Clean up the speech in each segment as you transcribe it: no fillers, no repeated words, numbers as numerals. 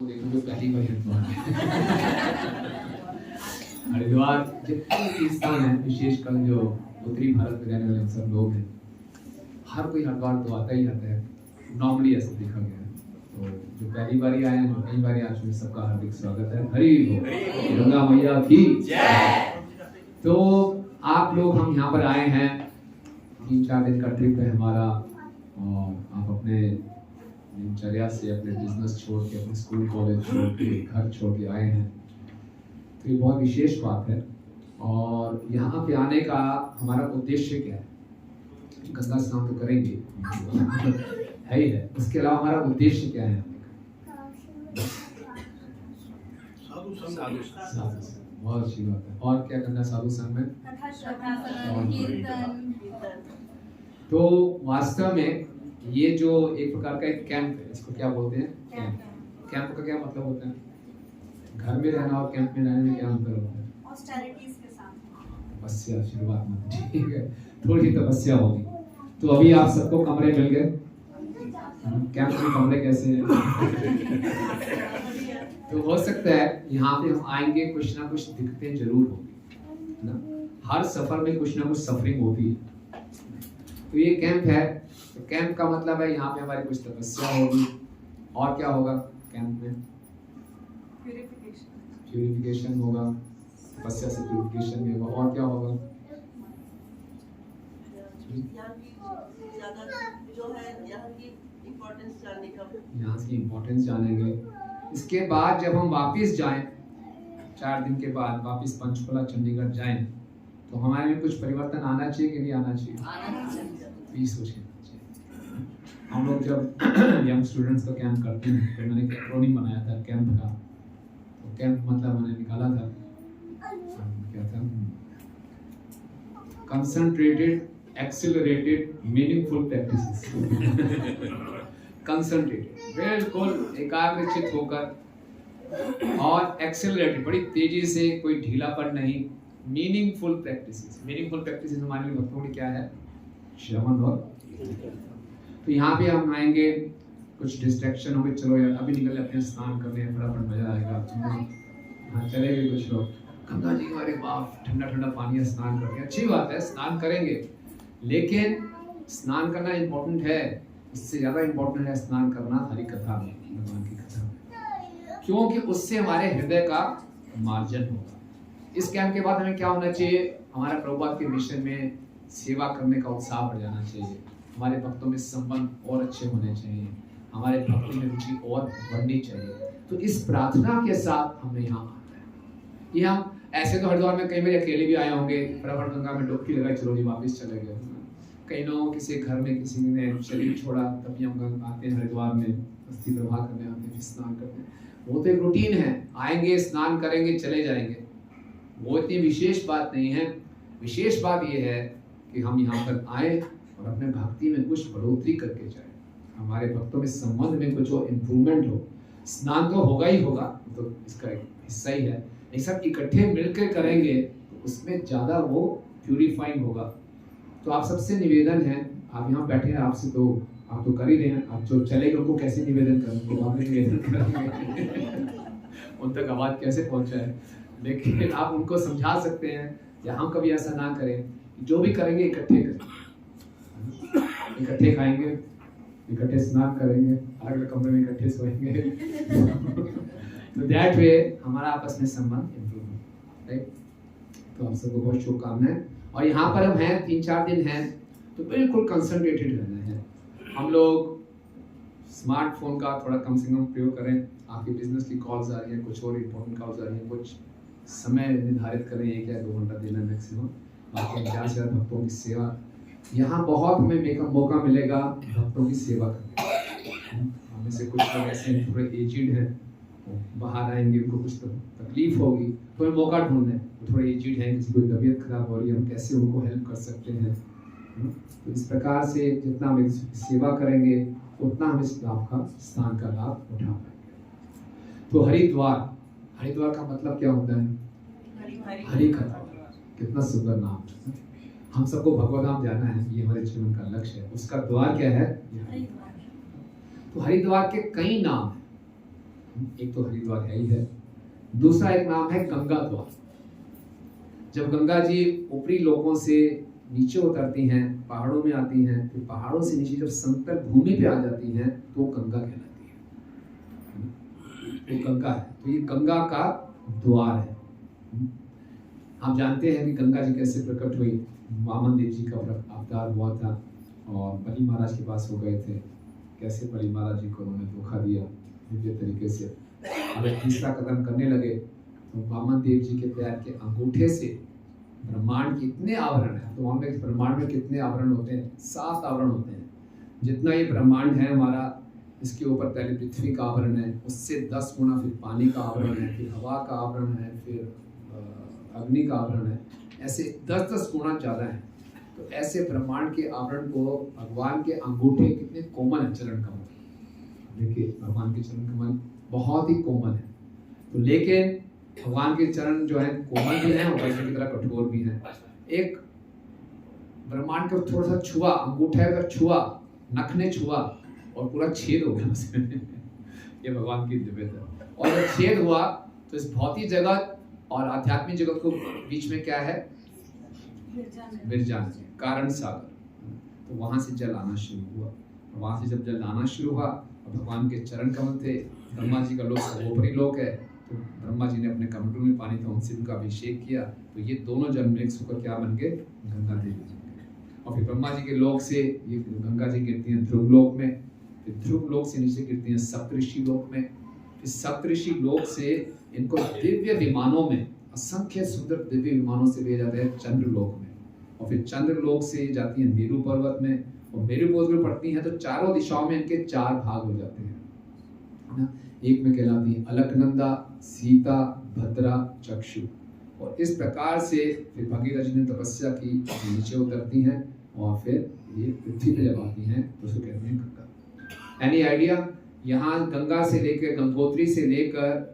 देखो जो पहली बार हरिद्वार जितने तीर्थस्थान है, विशेषकर जो उत्तरी भारत में रहने वाले हम सब लोग हैं, हर कोई हरिद्वार तो आता ही आता है। नॉर्मली ऐसा देखा गया है। तो जो पहली बार आए हैं, जो कई बार आ चुके, सबका हार्दिक स्वागत है। हरि बोल, गंगा मैया की जय। तो आप लोग, हम यहाँ पर आए हैं, 3-4 दिन का ट्रिप है हमारा, और आप अपने दिनचर्या से, अपने बिजनेस छोड़ के, अपने स्कूल कॉलेज छोड़ के, घर छोड़ के आए हैं। तो ये बहुत विशेष बात है। और यहाँ पे आने का हमारा उद्देश्य क्या है? गंगा स्नान तो करेंगे है ही है, उसके अलावा हमारा उद्देश्य क्या है? बहुत अच्छी बात है। और क्या करना साधु संग में? तो वास्तव में ये जो एक प्रकार का एक कैंप है, इसको क्या बोलते हैं? कैंप का क्या मतलब होता है? घर में रहना और कैंप में रहने में क्या अंतर होता है? ऑस्टेरिटीज के साथ तपस्या, शुरुआत में ठीक है, थोड़ी तपस्या होगी। तो अभी आप सबको कमरे मिल गए। कैंप में कमरे कैसे हैं? तो हो सकता है यहाँ पे हम आएंगे, कुछ ना कुछ दिक्कतें जरूर होगी ना। हर सफर में कुछ ना कुछ सफरिंग होती है। तो ये कैंप है, तो कैंप का मतलब है यहाँ पे हमारी कुछ तपस्या होगी। और क्या होगा कैंप में? प्यूरिफिकेशन होगा, तपस्या से प्यूरिफिकेशन भी होगा। और क्या होगा? यहाँ की इम्पोर्टेंस जानेंगे। इसके बाद जब हम वापस जाएं, 4 दिन के बाद वापस पंचकुला चंडीगढ़ जाएं, तो हमारे में कुछ परिवर्तन आना चाहिए कि नहीं आना चाहिए? हम लोग जब यंग स्टूडेंट्स का कैंप करते हैं, तो मैंने एक एक्रोनिम बनाया था कैंप का। तो कैंप मतलब मैंने निकाला था, क्या था? Concentrated, accelerated, meaningful practices. Concentrated, बिल्कुल एकाग्रचित होकर, और एक्सिलरेटेड, बड़ी तेजी से, कोई ढीलापन नहीं। मीनिंगफुल प्रैक्टिसेस, मीनिंगफुल प्रैक्टिसेस हमारे लिए भक्तों की क्या है? श्रवण और। तो यहाँ पे हम आएंगे, कुछ डिस्ट्रैक्शन होंगे। चलो यार अभी निकल जाते हैं, स्नान करने में फटाफट मजा आएगा। हाँ चले गए कुछ लोग, गंगा जी हमारे बाप, ठंडा ठंडा पानी है, स्नान करते हैं। अच्छी बात है, स्नान करेंगे, लेकिन स्नान करना इम्पोर्टेंट है। इससे ज्यादा इम्पोर्टेंट है स्नान करना हरि कथा में, भगवान की कथा में, क्योंकि उससे हमारे हृदय का मार्जन होगा। इस कैंप के बाद हमें क्या होना चाहिए? हमारा प्रभुपाद के मिशन में सेवा करने का उत्साह बढ़ जाना चाहिए। हमारे भक्तों में संबंध और अच्छे होने चाहिए, हमारे भक्ति में रुचि और बढ़नी चाहिए। तो इस प्रार्थना के साथ हमें यहाँ आना है। ये हम ऐसे तो हरिद्वार में कई बार अकेले भी आए होंगे, फटाफट गंगा में डुबकी लगाई, चलो जी वापस चले गए। कई लोगों किसी घर में किसी ने शरीर छोड़ा, तभी हम आते हैं हरिद्वार में, अस्थि प्रवाह करने आते हैं, स्नान करते हैं। वो तो एक रूटीन है, आएंगे स्नान करेंगे चले जाएंगे। वो इतनी विशेष बात नहीं है। विशेष बात ये है कि हम यहाँ पर आए और अपने भक्ति में कुछ बढ़ोतरी करके जाए, हमारे भक्तों में संबंध में कुछ हो, इम्प्रूवमेंट हो। स्नान तो होगा ही होगा, तो इसका एक हिस्सा ही है। ये सब इकट्ठे मिलकर करेंगे तो उसमें ज़्यादा वो प्यूरिफाइंग होगा। तो आप सबसे निवेदन है, आप यहाँ बैठे हैं, आपसे तो आप तो कर ही रहे हैं, आप जो चलेंगे उनको कैसे निवेदन करेंगे? बाद में निवेदन करेंगे उन तक आवाज़ कैसे पहुँचाए? लेकिन आप उनको समझा सकते हैं, या हम कभी ऐसा ना करें, जो भी करेंगे इकट्ठे करें, इकट्ठे खाएंगे, इकट्ठे स्नान करेंगे, अलग कमरे में इकट्ठे सोएंगे। तो दैट वे हमारा आपस में संबंध इम्प्रूव होगा, राइट? तो आप सबको बहुत शुभकामनाएं। और यहाँ पर हम हैं, 3-4 दिन हैं, तो बिल्कुल कंसंट्रेटेड रहना है। हम लोग स्मार्टफोन का थोड़ा कम से कम प्रयोग करें। आपके बिजनेस की कॉल्स आ रही हैं, कुछ और इम्पोर्टेंट कॉल्स आ रही हैं, कुछ समय निर्धारित करें, 1 या 2 घंटा देना मैक्सिमम। बाकी ज़्यादा से ज़्यादा भक्तों की सेवा, यहाँ बहुत हमें मौका मिलेगा भक्तों की सेवा करने। हमें से कुछ लोग ऐसे थोड़े एजिड हैं, बाहर आएंगे, उनको कुछ तकलीफ होगी, तो हमें मौका ढूंढना है। थोड़े एजिड हैं, किसी को तबीयत खराब हो रही है, हम कैसे उनको हेल्प कर सकते हैं। तो इस प्रकार से जितना हम सेवा करेंगे उतना हम इस लाभ का, स्नान का लाभ उठा पाएंगे। तो हरिद्वार, हरिद्वार का मतलब क्या होता है? हरि कथा। कितना सुंदर नाम। हम सबको भगवत धाम जाना है, ये हमारे जीवन का लक्ष्य है। उसका द्वार क्या है? तो हरिद्वार के कई नाम हैं। एक तो हरिद्वार है ही है, दूसरा एक नाम है गंगा द्वार। जब गंगा जी ऊपरी लोकों से नीचे उतरती हैं, पहाड़ों में आती हैं, फिर पहाड़ों से नीचे जब समतल भूमि पे आ जाती हैं तो गंगा कहलाती है, तो गंगा है। तो ये गंगा का द्वार है। आप जानते हैं कि गंगा जी कैसे प्रकट हुई। वामन देव जी का अवतार हुआ था और बलि महाराज के पास हो गए थे। कैसे बलि महाराज जी को उन्होंने धोखा दिया दिव्य तरीके से। अगर तीसरा कदम करने लगे तो वामन देव जी के पैर के अंगूठे से ब्रह्मांड के इतने आवरण है। तो हमें ब्रह्मांड में कितने आवरण होते हैं? 7 आवरण होते हैं। जितना ये ब्रह्मांड है हमारा, इसके ऊपर पहले पृथ्वी का आवरण है, उससे 10 गुना फिर पानी का आवरण है, फिर हवा का आवरण है, फिर अग्नि का आवरण है। ऐसे 10-10 गुना ज़्यादा है। तो ऐसे ब्रह्मांड के आवरण को भगवान के अंगूठे कितने कोमल है। चरण कमल देखिए, भगवान के चरण कमल बहुत ही कोमल है। तो लेकिन भगवान के चरण जो है कोमल भी हैं और वैसे की तरह कठोर भी हैं। एक ब्रह्मांड को थोड़ा सा छुआ, अंगूठे अगर छुआ, नख ने छुआ और पूरा छेद हो गया उसमें ये भगवान की दिव्यता। और जब छेद हुआ तो इस भौतिक जगत और आध्यात्मिक जगत को बीच में क्या है? विरजान, कारण सागर। तो वहां से जल आना शुरू हुआ। वहां से जब जल आना शुरू हुआ और भगवान के चरण कमल थे, ब्रह्मा जी का लोक सर्वोपरि लोक है, तो ब्रह्मा जी ने अपने कमंडलू में पानी था उनसे उनका अभिषेक किया। तो ये दोनों जल मिक्स होकर क्या बन गए? गंगा देवी जी। और फिर ब्रह्मा जी के लोक से ये गंगा जी गिरती हैं ध्रुव लोक में, फिर ध्रुव लोक से नीचे गिरती हैं सप्तऋषि लोक में, फिर सप्तऋषि लोक से इनको दिव्य विमानों में, असंख्य सुंदर दिव्य विमानों से ले जाते हैं चंद्र लोक में, और फिर चंद्र लोक से जाती हैं मेरू पर्वत में, और मेरू पर्वत में पड़ती हैं तो चारों दिशाओं में इनके 4 भाग हो जाते हैं ना। एक में कहलाती है अलकनंदा, सीता, भद्रा, चक्षु। और इस प्रकार से फिर भगीरथ जी ने तपस्या की, नीचे उतरती हैं और फिर ये पृथ्वी पे जब आती हैं तो उसको कहते हैं गंगा। Any idea? यहाँ गंगा से लेकर, गंगोत्री से लेकर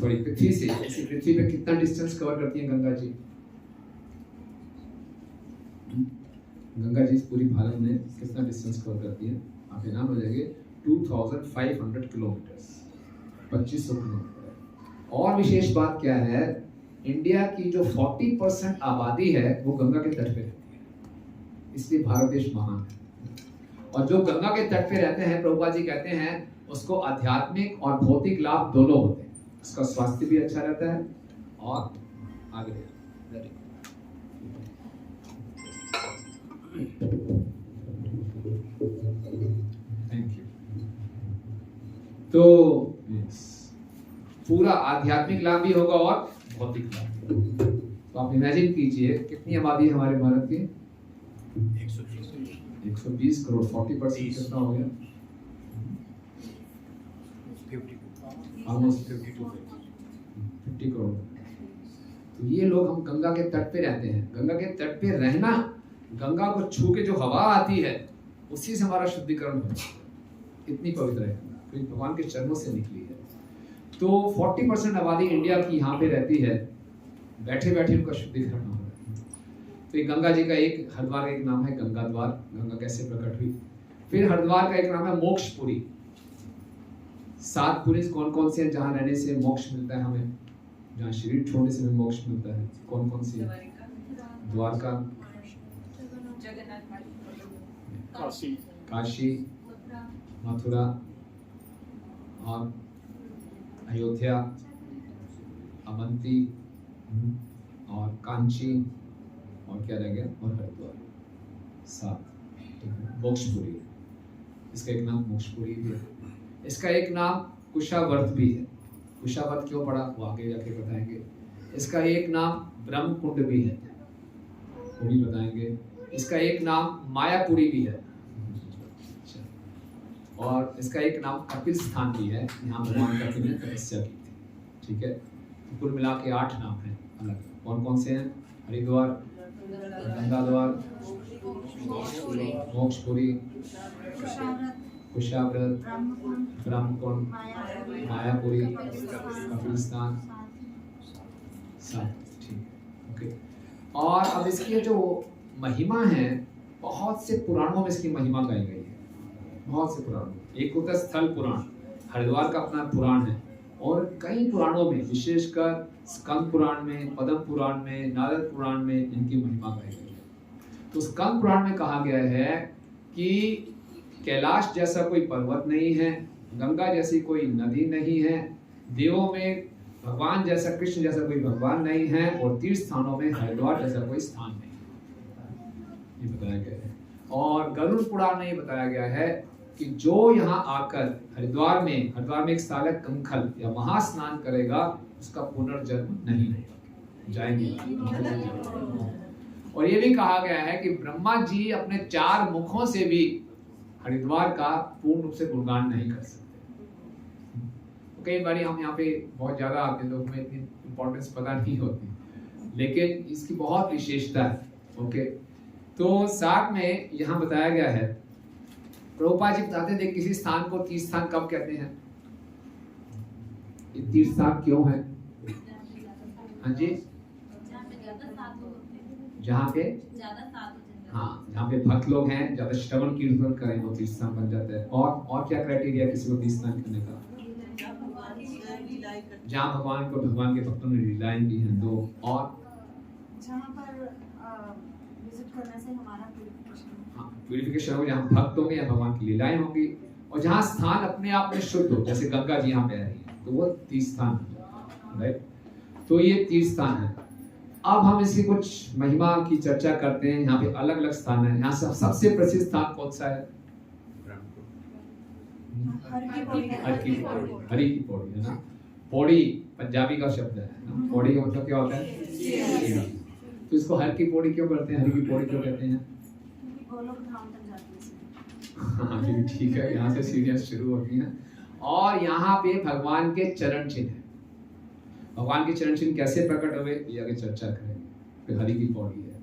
थोड़ी पृथ्वी से, इसी पृथ्वी पे कितना डिस्टेंस कवर करती हैं गंगा जी? गंगा जी पूरी भारत में कितना डिस्टेंस कवर करती है? आप हैरान हो जाएंगे, 2500 किलोमीटर, 2500 किलोमीटर। और विशेष बात क्या है, इंडिया की जो 40% आबादी है वो गंगा के तट पे रहती है, इसलिए भारत देश महान है। और जो गंगा के तट पे रहते हैं, प्रभुपाद जी कहते हैं, उसको आध्यात्मिक और भौतिक लाभ दोनों होते हैं। उसका स्वास्थ्य भी अच्छा रहता है और आगे थैंक यू। तो पूरा आध्यात्मिक लाभ भी होगा और भौतिक लाभ। तो आप इमेजिन कीजिए कितनी आबादी है हमारे भारत की? 120 करोड़। 40% कितना हो गया? ऑलमोस्ट 50 करोड़। तो ये लोग, हम गंगा के तट पे रहते हैं। गंगा के तट पे रहना, गंगा को छू के जो हवा आती है उसी से हमारा शुद्धिकरण होता है। इतनी पवित्र है गंगा, तो भगवान के चरणों से निकली है। तो 40% आबादी इंडिया की यहाँ पे रहती है, बैठे बैठे उनका शुद्धिकरण हो रहा है। तो ये गंगा जी का एक, हरिद्वार का एक नाम है गंगा द्वार, गंगा कैसे प्रकट हुई। फिर हरिद्वार का एक नाम है मोक्षपुरी। 7 पुरी कौन कौन से हैं जहाँ रहने से मोक्ष मिलता है हमें, जहाँ शरीर छोड़ने से हमें मोक्ष मिलता है? कौन कौन सी है? द्वारका, काशी, मथुरा और अयोध्या, अवंती और कांची, और क्या रह गया? और हरिद्वार। 7 मोक्षपुरी। इसका एक नाम मोक्षपुरी भी है। इसका एक नाम कुशावर्त भी है। कुशावर्त क्यों पड़ा वो आगे जाके बताएंगे। इसका एक नाम ब्रह्म कुंड भी है, वो भी बताएंगे। इसका एक नाम मायापुरी भी है, और इसका एक नाम कपिल स्थान भी है, यहाँ भगवान कपिल ने तपस्या की थी। ठीक है, तो कुल मिला के 8 नाम हैं अलग। कौन कौन से हैं? हरिद्वार, गंगा द्वार, मोक्षपुरी, कुशाव्रत, ब्रह्मकुंड, मायापुरी, कपिल स्थान। ठीक, ओके। और अब इसकी जो महिमा है, बहुत से पुराणों में इसकी महिमा गाई गई है, बहुत से पुराणों। एक होता है स्थल पुराण, हरिद्वार का अपना पुराण है और कई पुराणों में, विशेषकर स्कंद पुराण में, पद्म पुराण में, नारद पुराण में इनकी महिमा गाई गई है। तो स्कंद पुराण में कहा गया है कि कैलाश जैसा कोई पर्वत नहीं है, गंगा जैसी कोई नदी नहीं है, देवों में भगवान जैसा, कृष्ण जैसा कोई भगवान नहीं है, और तीर्थ स्थानों में हरिद्वार जैसा कोई स्थान नहीं है, ये बताया गया है। और गरुड़ पुराण में ये बताया गया है कि जो यहाँ आकर हरिद्वार में एक स्थल है कंखल या महास्नान करेगा, उसका पुनर्जन्म नहीं होगा, जाएंगे। और ये भी कहा गया है कि ब्रह्मा जी अपने 4 मुखों से भी हरिद्वार का पूर्ण रूप से गुणगान नहीं कर सकते। तो कई बार हम यहाँ पे बहुत ज्यादा आते हैं, लोग में इतनी इंपॉर्टेंस पता नहीं होती, लेकिन इसकी बहुत विशेषता है। ओके, तो साथ में यहाँ बताया गया है, प्रभुपाद जी बताते थे किसी स्थान को तीर्थ स्थान कब कहते हैं, ये तीर्थ स्थान क्यों है? हाँ जी, जहाँ पे हाँ, जहाँ पे भक्त लोग हैं, ज्यादा श्रवण कीर्तन करें, वो तीर्थ स्थान बन जाता है। और क्या क्राइटेरिया किसी को तीर्थ स्थान करने का? जहाँ भगवान के भक्तों ने लीलाएं की हैं 2, और जहाँ पर विजिट करने से हमारा प्यूरिफिकेशन हो, जहाँ भक्त होंगे या भगवान की लीलाएं होंगी, और जहाँ स्थान अपने आप में शुद्ध हो, जैसे गंगा जी यहाँ पे आ रही है, तो वो तीर्थ स्थान है, राइट? तो ये तीर्थ स्थान है। अब हम इसकी कुछ महिमा की चर्चा करते हैं। यहाँ पे अलग अलग स्थान है। यहाँ सबसे प्रसिद्ध स्थान कौन सा है? हरि की पौड़ी है ना। पौड़ी पंजाबी का शब्द है ना। पौड़ी का मतलब क्या होता है? तो इसको हर की पौड़ी क्यों करते हैं, हरि की पौड़ी क्यों कहते हैं? हाँ ठीक है, यहाँ से सीरियस शुरू होती है। और यहाँ पे भगवान के चरण चिन्ह है। भगवान के चरण चिन्ह कैसे प्रकट हुए, ये आगे चर्चा करेंगे। फिर हरि की पौड़ी है।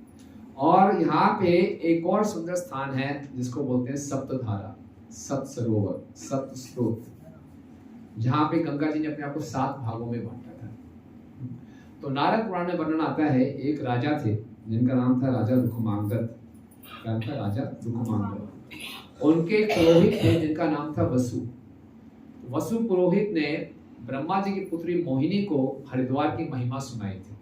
और यहाँ पे एक और सुंदर स्थान है जिसको बोलते हैं सप्तधारा, सप्त सरोवर, सप्त स्रोत, जहाँ पे गंगा जी ने अपने आप को 7 भागों में बांटा था। तो नारद पुराण में वर्णन आता है, एक राजा थे जिनका नाम था राजा रुक्मांगद। क्या था? राजा रुक्मांगद। उनके पुरोहित थे जिनका नाम था वसु। वसु पुरोहित ने ब्रह्मा जी की पुत्री मोहिनी को हरिद्वार की महिमा सुनाई थी,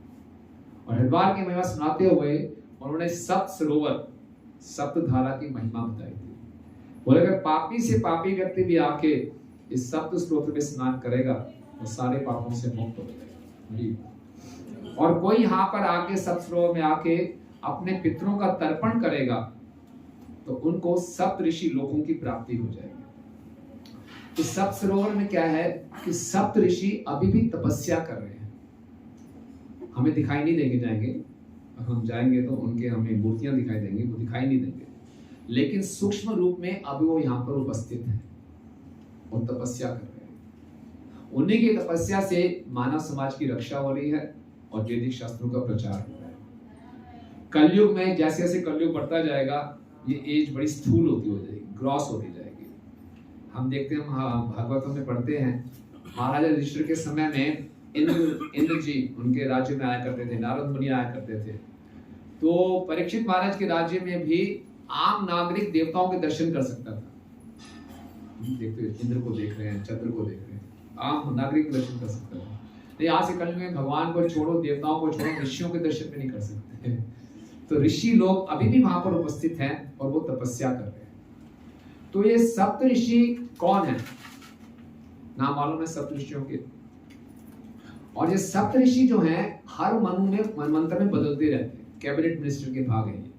और हरिद्वार की महिमा सुनाते हुए उन्होंने सप्त सरोवर, सप्त धारा की महिमा बताई थी। बोले अगर पापी से पापी व्यक्ति भी आके इस सप्त स्रोत में स्नान करेगा वो सारे पापों से मुक्त हो जाएगा। और कोई यहाँ पर आके सप्त सरोवर में आके अपने पितरों का तर्पण करेगा तो उनको सप्त ऋषि लोकों की प्राप्ति हो जाएगी। इस सप्त सरोवर में क्या है कि सप्त ऋषि अभी भी तपस्या कर रहे हैं। हमें दिखाई नहीं देंगे, जाएंगे हम जाएंगे तो उनके हमें मूर्तियां दिखाई देंगी, वो दिखाई नहीं देंगे, लेकिन सूक्ष्म रूप में अभी वो यहाँ पर उपस्थित हैं और तपस्या कर रहे हैं। उन्हीं की तपस्या से मानव समाज की रक्षा हो रही है और वैदिक शास्त्रों का प्रचार हो रहा है। कलयुग में जैसे जैसे कलयुग बढ़ता जाएगा ये एज बड़ी स्थूल होती हो जाएगी, ग्रॉस होती जाएगी। हम देखते हैं, भागवतों में पढ़ते हैं, महाराजा युधिष्ठिर के समय में इंद्र जी उनके राज्य में आया करते थे, नारद मुनि आया करते थे। तो परीक्षित महाराज के राज्य में भी आम नागरिक देवताओं के दर्शन कर सकता था। देखते इंद्र को देख रहे हैं, चंद्र को देख रहे हैं, आम नागरिक दर्शन कर सकता था। नहीं, आज से कल में भगवान को छोड़ो, देवताओं को छोड़ो, ऋषियों के दर्शन भी नहीं कर सकते। तो ऋषि लोग अभी भी वहां पर उपस्थित हैं और वो तपस्या कर रहे हैं। तो ये सप्त ऋषि कौन है? नाम मालूम है सप्त ऋषियों के? और ये सप्त ऋषि जो हैं हर मनु में मनमंत्र में बदलते रहते हैं, कैबिनेट मिनिस्टर के भाग हैं।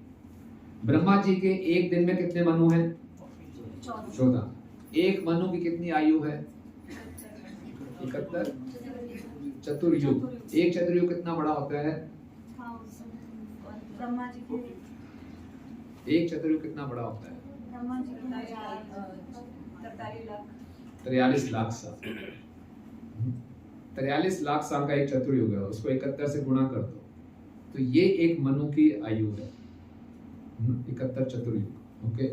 ब्रह्मा जी के एक दिन में कितने मनु हैं? 14। एक मनु की कितनी आयु है? 71। चतुर्युग, एक चतुर्युग कितना बड़ा होता है? ब्रह्मा जी के एक चतुर्युग कितना बड़ा होता है? ब्रह्मा जी के 43 लाख साल। 43 लाख साल का एक चतुर्युग है, उसको 71 से गुणा कर दो तो ये एक मनु की आयु है, 71 चतुर्युग। ओके,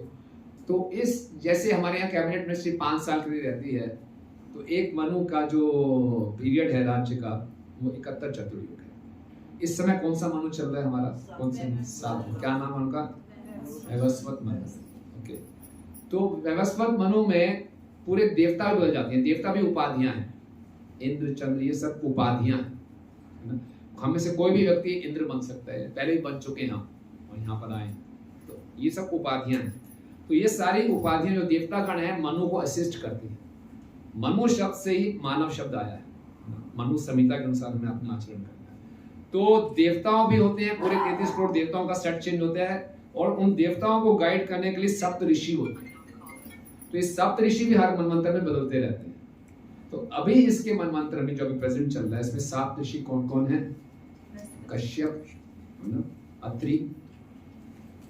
तो इस जैसे हमारे यहाँ कैबिनेट मिनिस्ट्री 5 साल के लिए रहती है, तो एक मनु का जो पीरियड है राज्य का वो 71 चतुर्युग है। इस समय कौन सा मनु चल रहा है हमारा? कौन सा? 7। क्या नाम है उनका? वैवस्वत मनु। ओके, तो वैवस्वत मनु में पूरे देवता भी बदल जाते हैं। देवता भी उपाधियां हैं, इंद्र चंद्र ये सब उपाधियां हैं, है ना। हम में से कोई भी व्यक्ति इंद्र बन सकता है, पहले ही बन चुके हैं हम और यहाँ पर आए, तो ये सब उपाधियां हैं। तो ये सारी उपाधियां जो देवता गण है मनु को असिस्ट करती है। मनु शब्द से ही मानव शब्द आया है, मनु संहिता के अनुसार हमें अपना आचरण करना है। तो देवताओं भी होते हैं, पूरे 33 करोड़ देवताओं का सेट चेंज होता है और उन देवताओं को गाइड करने के लिए सप्त ऋषि होते हैं। तो ये सप्त ऋषि भी हर मनवंतर में बदलते रहते हैं। तो अभी इसके मनवंतर में जो अभी प्रेजेंट चल रहा है इसमें सात ऋषि कौन कौन है? कश्यप, अत्रि,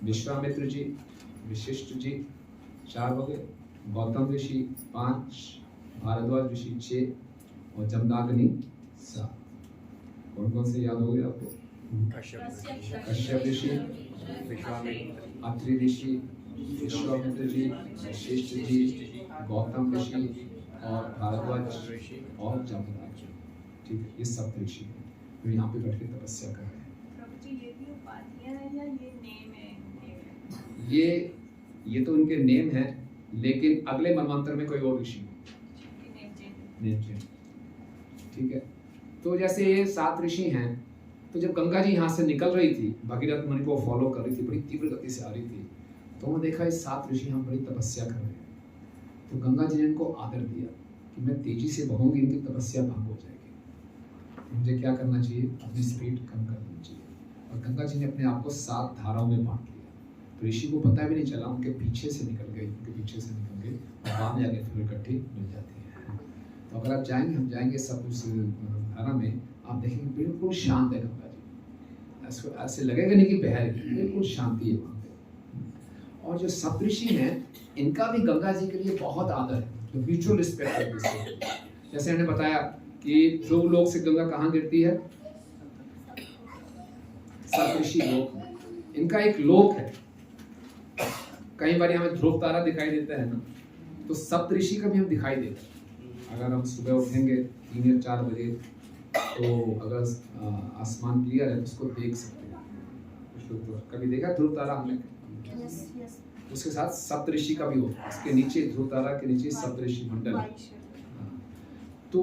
विश्वामित्र जी, वशिष्ठ जी 4 हो गए, गौतम ऋषि 5, भारद्वाज ऋषि 6 और जमदाग्नि 7। कौन कौन से याद हो गए आपको? कश्यप ऋषि, अत्रि ऋषि, विश्वामित्र जी, वशिष्ठ जी, गौतम ऋषि और भारद्वाज ऋषि और जमदाग्नि। ठीक है, ये सब ऋषि हैं तो यहाँ पे बैठ के तपस्या कर रहे हैं। ये भी उपाधियां हैं या ये नेम है? ये तो उनके नेम है, लेकिन अगले मनवंतर में कोई और ऋषि नेम चेंज। ठीक है, तो जैसे ये 7 ऋषि हैं, तो जब गंगा जी यहाँ से निकल रही थी, भगीरथ मुनि को फॉलो कर रही थी, बड़ी तीव्र गति से आ रही थी, तो उन्होंने देखा ये 7 ऋषि हम बड़ी तपस्या कर रहे हैं। तो गंगा जी ने इनको आदर दिया कि मैं तेजी से बहूंगी, इनकी तपस्या भंग हो जाएगी, मुझे क्या करना चाहिए? अपनी स्पीड कम कर देनी चाहिए। और गंगा जी ने अपने आप को 7 धाराओं में बांट लिया। तो ऋषि को पता भी नहीं चला, उनके पीछे से निकल गए और बाद में जाके फिर इकट्ठी मिल जाती है। तो अगर आप जाएंगे, हम जाएंगे सब उस धारा में, आप देखेंगे बिल्कुल शांत है गंगा जी, ऐसे लगेगा नहीं कि बह रही है, बिल्कुल शांति है वहाँ पे। और जो सप्तऋषि हैं इनका भी गंगा जी के लिए बहुत आदर है, तो म्यूचुअल रिस्पेक्ट है। जैसे हमने बताया कि ध्रुव लोक से गंगा कहाँ गिरती है? सप्तऋषि लोक में। इनका एक लोक है, कई बार हमें ध्रुव तारा दिखाई देता है ना, तो सप्तऋषि का भी हम दिखाई देता है। अगर हम सुबह उठेंगे 3 या 4 बजे, तो अगर आसमान क्लियर है तो उसको देख सकते हैं। तो कभी देखा ध्रुव तारा हमने? yes. उसके साथ सप्तऋषि का भी होता है, इसके नीचे ध्रुव तारा के नीचे सप्तऋषि मंडल। तो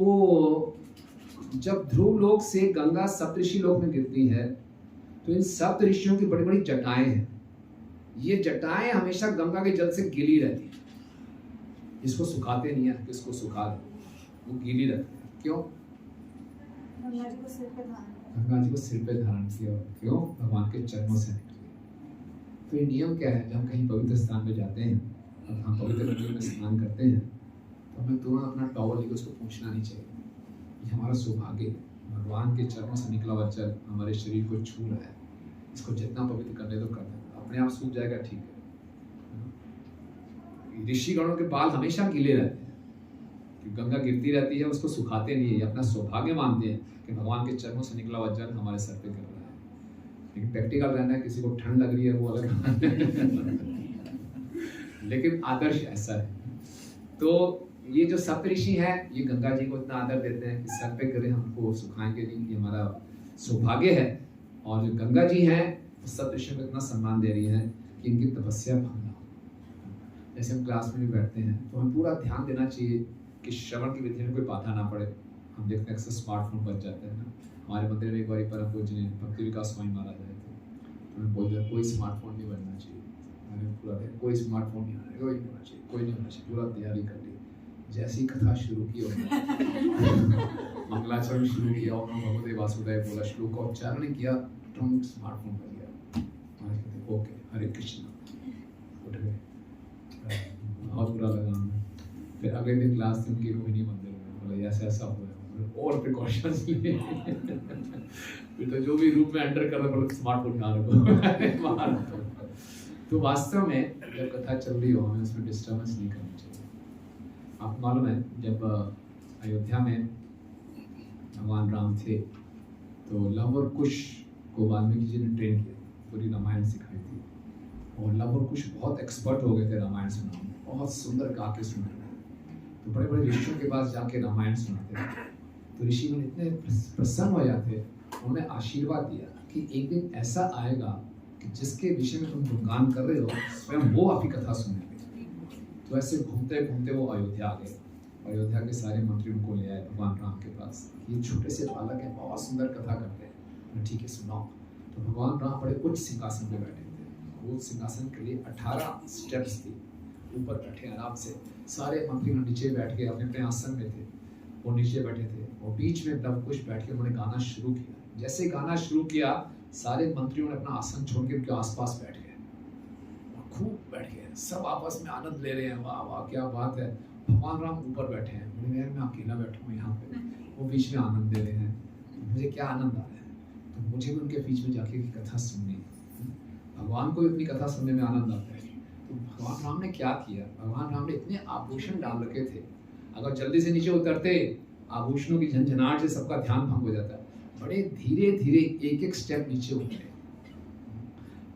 जब ध्रुव लोक से गंगा सप्तऋषि लोक में गिरती है, तो इन सप्तऋषियों की बड़ी बड़ी जटाएं हैं। ये जटाएं हमेशा गंगा के जल से गीली रहती है, इसको सुखाते नहीं है, किसको सुखा दे, वो गीली रहती है। क्यों? गंगा जी को सिर पे धारण किया। क्यों? भगवान के चरणों से निकली। तो ये नियम क्या है? जब हम कहीं पवित्र स्थान पे जाते हैं और हम पवित्र नदी में स्नान करते हैं, तो हमें तुरंत अपना टॉवल लेकर उसको पूछना नहीं चाहिए। ये हमारा सौभाग्य है, भगवान के चरणों से निकला हुआ जल हमारे शरीर को छू रहा है, इसको जितना पवित्र करने तो कर देना, अपने आप सूख जाएगा, ठीक है। ऋषि गणों के बाल हमेशा गीले रहते हैं, कि गंगा गिरती रहती है, उसको सुखाते नहीं है, अपना सौभाग्य मानते हैं कि भगवान के चरणों से निकला हुआ जल हमारे सर पे गिर रहा है। लेकिन प्रैक्टिकल रहना है, किसी को ठंड लग रही है वो अलग लेकिन आदर्श ऐसा है। तो ये जो सप्तऋषि हैं, ये गंगा जी को इतना आदर देते हैं कि सर पे गिरे हमको सुखाएंगे नहीं, ये हमारा सौभाग्य है। और जो गंगा जी हैं, सप्तऋषियों को इतना सम्मान दे रही हैं कि इनकी तपस्या भंग ना हो। जैसे हम क्लास में भी बैठते हैं, तो हमें पूरा ध्यान देना चाहिए कि श्रवण की विधि में कोई बाधा ना पड़े। हम देखते हैं अक्सर स्मार्टफोन बच जाते हैं ना। हमारे मंदिर में एक बार परम पूज्य भक्ति विकास स्वामी महाराज आए थे, उन्होंने बोल दिया कोई स्मार्टफोन नहीं बनना चाहिए। मैंने पूरा कोई स्मार्टफोन नहीं आना, कोई नहीं होना चाहिए, कोई नहीं होना चाहिए, पूरा तैयारी कर ली। जैसी कथा शुरू की मंगलाचरण शुरू किया, उन्होंने भगवते वासुदेव बोला, श्लोक का उच्चारण किया, तुरंत स्मार्टफोन कर लिया। ओके, हरे कृष्ण, उठ गए। बहुत बुरा लगा हमें। फिर अगले दिन क्लास थी उनकी रोहिणी मंदिर में, बोला ऐसा ऐसा हुआ है, और प्रिकॉशंस लिए। फिर तो जो भी रूप में एंटर कर रहा है, स्मार्टफोन कहाँ रखो। तो वास्तव में जब कथा चल रही हो, हमें उसमें डिस्टर्बेंस नहीं करनी चाहिए। आपको मालूम है, जब अयोध्या में भगवान राम थे, तो लव और कुश को वाल्मीकि जी ने ट्रेन किया, पूरी रामायण सिखाई थी। और लव और कुश बहुत एक्सपर्ट हो गए थे रामायण सुनाने, बहुत सुंदर गा के सुनाते थे। तो बड़े बड़े ऋषियों के पास जाके रामायण सुनाते थे, तो ऋषि मुनि इतने प्रसन्न हो जाते, उन्होंने आशीर्वाद दिया कि एक दिन ऐसा आएगा कि जिसके विषय में तुम गुणगान कर रहे हो, स्वयं वो आपकी कथा सुनेंगे। तो ऐसे घूमते घूमते वो अयोध्या आ गए। अयोध्या के सारे मंत्री उनको ले आए भगवान राम के पास। ये छोटे से बालक है, बहुत सुंदर कथा करते हैं। ठीक है सुनाओ। तो भगवान राम बड़े उच्च सिंहासन पे बैठे थे। उस सिंहासन के लिए 18 स्टेप्स थी, ऊपर बैठे आराम से। सारे मंत्री नीचे बैठ के अपने अपने आसन में थे, वो नीचे बैठे थे और बीच में लवकुश बैठ के उन्होंने गाना शुरू किया। जैसे गाना शुरू किया सारे मंत्रियों ने अपना आसन छोड़ के उनके आसपास बैठ गए, खूब बैठ गए, सब आपस में आनंद ले रहे हैं। वाह वाह क्या बात है। भगवान राम ऊपर बैठे हैं, बोले यार मैं अकेला बैठा हूँ यहाँ पे, वो बीच में आनंद ले रहे हैं, मुझे क्या आनंद आ रहा है। तो मुझे भी उनके बीच में जाके कथा सुननी, भगवान को अपनी कथा सुनने में आनंद आता है। तो भगवान राम ने क्या किया, भगवान राम ने इतने आभूषण डाल रखे थे, अगर जल्दी से नीचे उतरते आभूषणों की झंझनाहट से सबका ध्यान भंग हो जाता है। बड़े धीरे धीरे एक एक स्टेप नीचे उतरे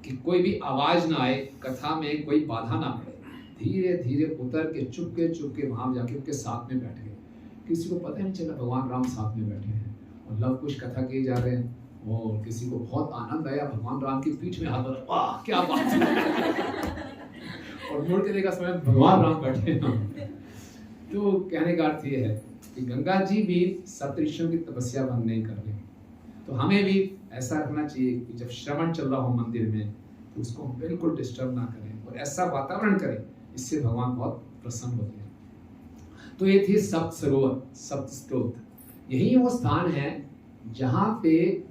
कि कोई भी आवाज ना आए, कथा में कोई बाधा ना पड़े। धीरे धीरे उतर के चुपके वहां जाके उनके साथ में बैठ गए। किसी को पता नहीं चला भगवान राम साथ में बैठे हैं और लव कुछ कथा किए जा रहे हैं। और किसी को बहुत आनंद आया, भगवान राम की पीठ में हाथ डाला, वाह क्या बात है। और मुड़ के देखा समय भगवान राम बैठे हैं। तो कहने का अर्थ ये है कि गंगा जी भी सप्तऋषियों की तपस्या बंद नहीं कर रहे। तो हमें भी ऐसा रखना चाहिए कि जब श्रवण चल रहा हो मंदिर में तो उसको हम बिल्कुल डिस्टर्ब ना करें और ऐसा वातावरण करें, इससे भगवान बहुत प्रसन्न होते हैं। तो ये थी सप्त सरोवर, सप्त स्त्रोत। यही वो स्थान है जहाँ पे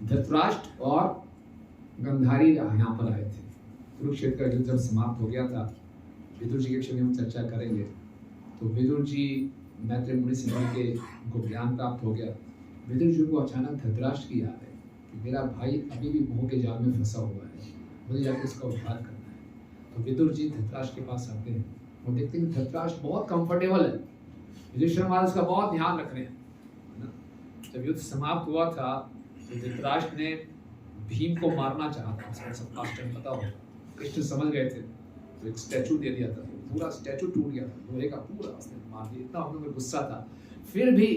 धृतराष्ट्र और गंधारी यहाँ पर आए थे। कुरुक्षेत्र का युद्ध जब समाप्त हो गया था, विदुर जी के विषय में हम चर्चा करेंगे। तो विदुर जी मैत्री मुनि से मिल के उनको ज्ञान प्राप्त हो गया। विदुर जी को अचानक धृतराष्ट्र की याद है कि मेरा भाई अभी भी मोह के जाल में फंसा हुआ है, मुझे जाकर उसका उद्धार करना है। तो विदुर जी धृतराष्ट्र के पास आते हैं और देखते हैं धृतराष्ट्र बहुत कंफर्टेबल है, युधिष्ठिर महाराज उसका बहुत ध्यान रख रहे हैं। जब युद्ध समाप्त हुआ था तो धृतराष्ट्र ने भीम को मारना चाहा था, उसका सब काष्ट पता होगा, कृष्ण समझ गए थे तो एक स्टैचू दे दिया था, पूरा स्टैचू टूट गया था, लोहे का पूरा उसने मार दिया, इतना उन में गुस्सा था। फिर भी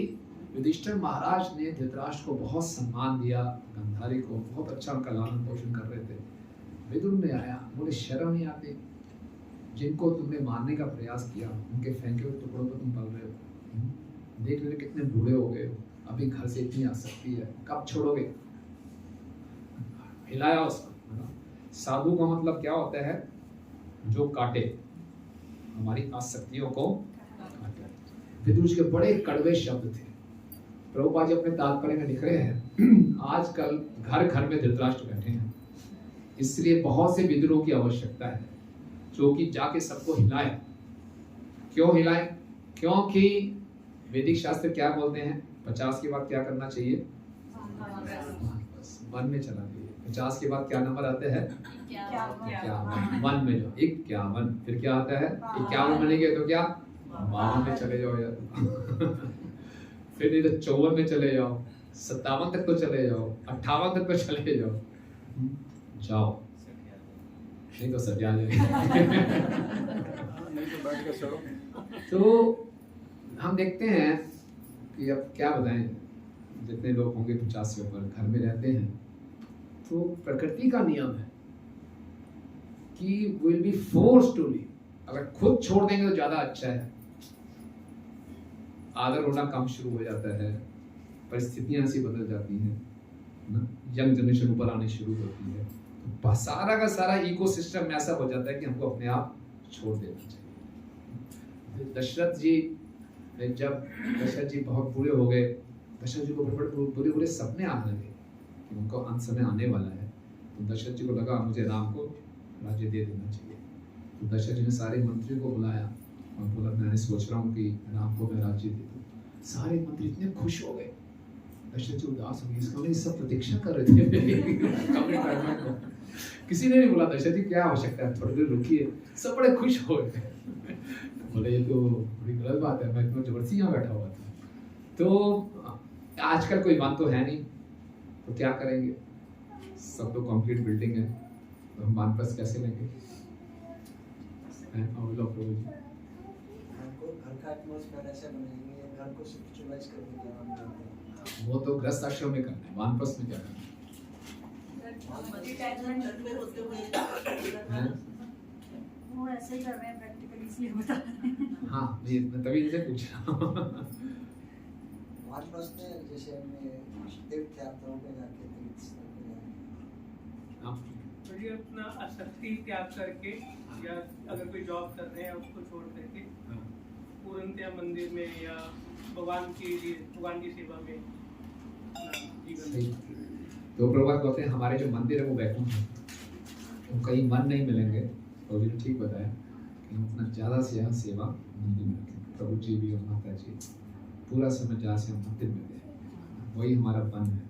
युधिष्ठिर महाराज ने धृतराष्ट्र को बहुत सम्मान दिया, गंधारी को बहुत अच्छा उनका लालन पोषण कर रहे थे। विदुर ने आया, बोले शर्म नहीं आती, जिनको तुमने मारने का प्रयास किया उनके फेंके हुए टुकड़ों पर तुम पल रहे हो, देख रहे कितने बूढ़े हो गए हो, अभी घर से इतनी आसक्ति है, कब छोड़ोगे। हिलाया उसको। साधु का मतलब क्या होता है, जो काटे, हमारी आसक्तियों को काटे। विदुर के बड़े कड़वे शब्द थे। प्रभुपाद जी अपने तात्पर्य में लिख रहे हैं आजकल घर घर में धृतराष्ट्र बैठे हैं, इसलिए बहुत से विदुरों की आवश्यकता है जो कि जाके सबको हिलाए। क्यों हिलाए? क्योंकि वैदिक शास्त्र क्या बोलते हैं, 50 के बाद क्या करना चाहिए, मन में चला चाहिए। 50 के बाद क्या नंबर आते हैं, 51, मन में जाओ, 51, फिर क्या आता है 51 बनेंगे तो क्या 52 में चले जाओ यार फिर नहीं तो 54 में चले जाओ, 57 तक तो चले जाओ, 58 तक तो चले जाओ, जाओ नहीं तो सजा ले तो हम देखते हैं कि अब क्या बताएं, जितने लोग होंगे 50 से ऊपर घर में रहते हैं, तो प्रकृति का नियम है कि will be forced to leave. अगर खुद छोड़ देंगे तो ज्यादा अच्छा है, आदर होना कम शुरू हो जाता है, परिस्थितियां ऐसी बदल जाती हैं ना, यंग जनरेशन ऊपर आने शुरू होती है, तो सारा का सारा इकोसिस्टम ऐसा हो जाता है कि हमको अपने आप छोड़ देना चाहिए। दशरथ जी जब दशरथ जी बहुत बुरे हो गए, दशरथ जी को बुरे बुरे सपने आने लगे कि उनको अंत समय आने वाला है, तो दशरथ जी को लगा मुझे राम को राज्य दे देना चाहिए। तो दशरथ जी ने सारे मंत्रियों को बुलाया और बोला मैंने सोच रहा हूँ कि राम को मैं राज्य दे दूँ। सारे मंत्री इतने खुश हो गए, दशरथ जी उदास हो गए, इसका मतलब सब प्रतीक्षा कर रहे थे किसी ने नहीं बोला दशरथ जी क्या आवश्यकता है, थोड़ी देर रुकिए, सब बड़े खुश हो गए बोले ये तो बड़ी गलत बात है, मैं इतना जबरदस्ती यहाँ बैठा हुआ था। तो आजकल कोई वन तो है नहीं, तो क्या करेंगे, सब तो कंप्लीट बिल्डिंग है, तो हम वन प्लस कैसे लेंगे। वो तो गृहस्थ आश्रम में करना है, वन प्लस में क्या करना है। वो ऐसे ही कर रहे हैं प्रैक्टिकली, इसलिए बता रहे हैं। हाँ, मैं तभी इनसे पूछ रहा हूँ। वानप्रस्थ में जैसे हमने तीर्थ यात्राओं पे जाके तीर्थ स्थल पे जाके हाँ, तो ये अपना आसक्ति त्याग करके, या अगर कोई जॉब कर रहे हैं उसको छोड़ करके हाँ। पूर्णतया मंदिर में या भगवान की सेवा में अपना जीवन सही। तो प्रभुपाद कहते हैं हमारे जो मंदिर है वो वैकुंठ है, तो कहीं मन नहीं मिलेंगे। तो भी ठीक बताया कि हम अपना ज़्यादा से ज़्यादा सेवा मंदिर में रखें। प्रभु जी भी और माता जी पूरा समय ज़्यादा से हम मंदिर में दें, वही हमारा मन है।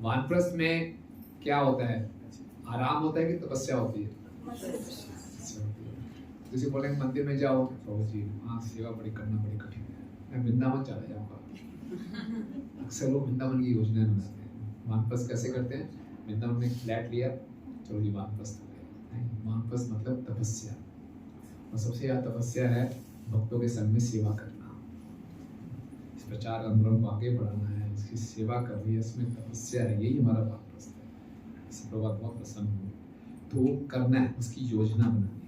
वानप्रस्थ में क्या होता है? आराम होता है कि तपस्या होती है? किसी बोलेंगे मंदिर में जाओ, प्रभु जी वहाँ सेवा बड़ी करना बड़ी कठिन है, मैं वृंदावन चला जाऊँगा। अक्सर लोग वृंदावन की योजना बनाते हैं। वानप्रस्थ कैसे करते हैं? वृंदावन में फ्लैट लिया, चलो जी वानप्रस्थ हो गए। नहीं, वानप्रस्थ मतलब तपस्या, और सबसे ज़्यादा तपस्या है भक्तों के संग में सेवा करना, इस प्रचार आंदोलन को आगे बढ़ाना है, इसकी सेवा करनी है, इसमें तपस्या है। यही हमारा वानप्रस्थ है। इसी प्रभाव बहुत प्रसन्न हो तो करना है, उसकी योजना बनानी है।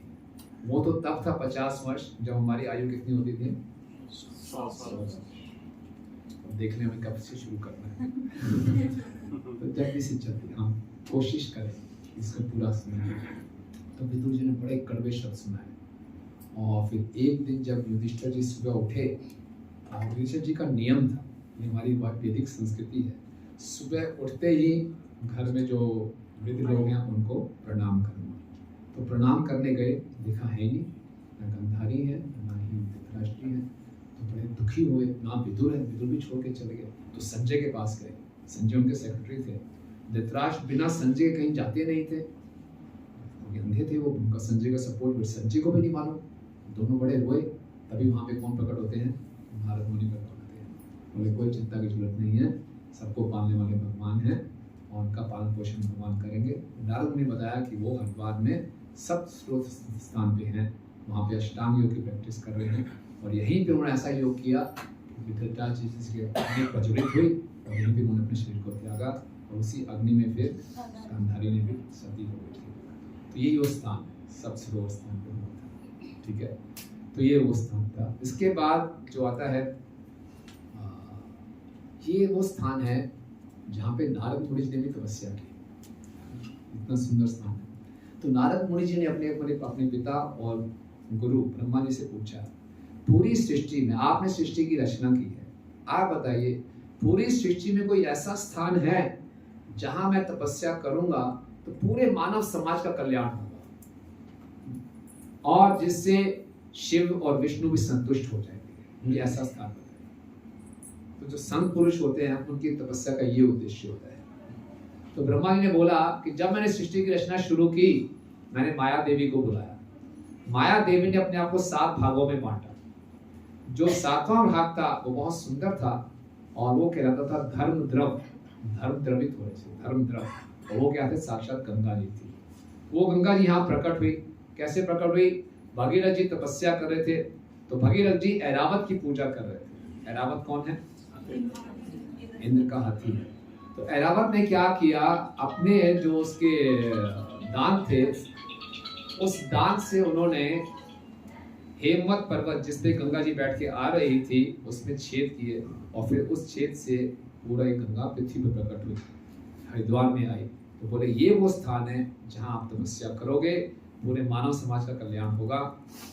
वो तो तब था 50 वर्ष, जब हमारी आयु कितनी होती थी? 100 साल। देखने में कब से शुरू करना है। तो जल्दी से जल्दी हम कोशिश करें इसको पूरा सुनने। तो विदुर जी ने बड़े कड़वे शब्द सुनाए, और फिर एक दिन जब युधिष्ठिर जी सुबह उठे, और युधिष्ठिर जी का नियम था, ये हमारी वैदिक संस्कृति है, सुबह उठते ही घर में जो वृद्ध लोग हैं उनको प्रणाम करना। तो प्रणाम करने गए, देखा है नहीं, ना गंधारी है ना ही धृतराष्ट्र है। तो बड़े दुखी हुए, ना विदुर है, विदुर भी छोड़ के चले गए। तो संजय के पास गए, संजय उनके सेक्रेटरी थे। धृतराष्ट्र बिना संजय कहीं जाते नहीं थे, अंधे थे वो, उनका संजय का सपोर्ट संजय को भी नहीं मालूम। दोनों बड़े रोए। तभी वहाँ पे कौन प्रकट होते हैं? नारद मुनि प्रकट होते हैं। बोले कोई चिंता की जरूरत नहीं है, सबको पालने वाले भगवान हैं और उनका पालन पोषण भगवान करेंगे। नारद मुनि बताया कि वो हरिद्वार में सब स्रोत स्थान पे हैं, वहाँ पे अष्टांग योग की प्रैक्टिस कर रहे हैं, और यहीं पे उन्होंने ऐसा योग किया कि धृतराष्ट्र जी की अग्नि प्रज्वलित हुई, और यहीं पे उन्होंने अपने शरीर को त्यागा, और उसी अग्नि में फिर गांधारी ने भी सती हो गई थी। तो यही वो स्थान है, सबसे वो स्थान पे हुआ था। ठीक है, तो ये वो स्थान था। इसके बाद जो आता है, ये वो स्थान है जहाँ पे नारद मुनि जी ने भी तपस्या की। इतना सुंदर स्थान है। तो नारद मुनि जी ने अपने पिता और गुरु ब्रह्मा जी से पूछा, पूरी सृष्टि में आपने सृष्टि की रचना की है, आप बताइए पूरी सृष्टि में कोई ऐसा स्थान है जहां मैं तपस्या करूंगा तो पूरे मानव समाज का कल्याण होगा, और जिससे शिव और विष्णु भी संतुष्ट हो जाएंगे। मुझे ऐसा स्थान बताइए। तो जो संत पुरुष होते हैं उनकी तपस्या का ये उद्देश्य होता है। तो ब्रह्मा जी ने बोला कि जब मैंने सृष्टि की रचना शुरू की, मैंने माया देवी को बुलाया। माया देवी ने अपने आप को 7 भागों में बांटा। जो 7वां भाग था वो बहुत सुंदर था, और वो कहलाता था धर्म द्रव, धर्म द्रवित हो रहे थे, धर्म द्रव। और वो क्या थे? साक्षात गंगा जी थी। वो गंगा जी यहाँ प्रकट हुई। कैसे प्रकट हुई? भगीरथ जी तपस्या कर रहे थे, तो भगीरथ जी ऐरावत की पूजा कर रहे थे। ऐरावत कौन है? इंद्र का हाथी है। तो ऐरावत ने क्या किया, अपने जो उसके दान थे, उस दान से उन्होंने हेमवत पर्वत जिस पे गंगा जी बैठ के आ रही थी उसमें छेद किए, और फिर उस छेद से पूरा एक गंगा पृथ्वी पर प्रकट हुई, हरिद्वार में आई। तो बोले ये वो स्थान है जहां आप तपस्या करोगे, पूरे मानव समाज का कल्याण होगा,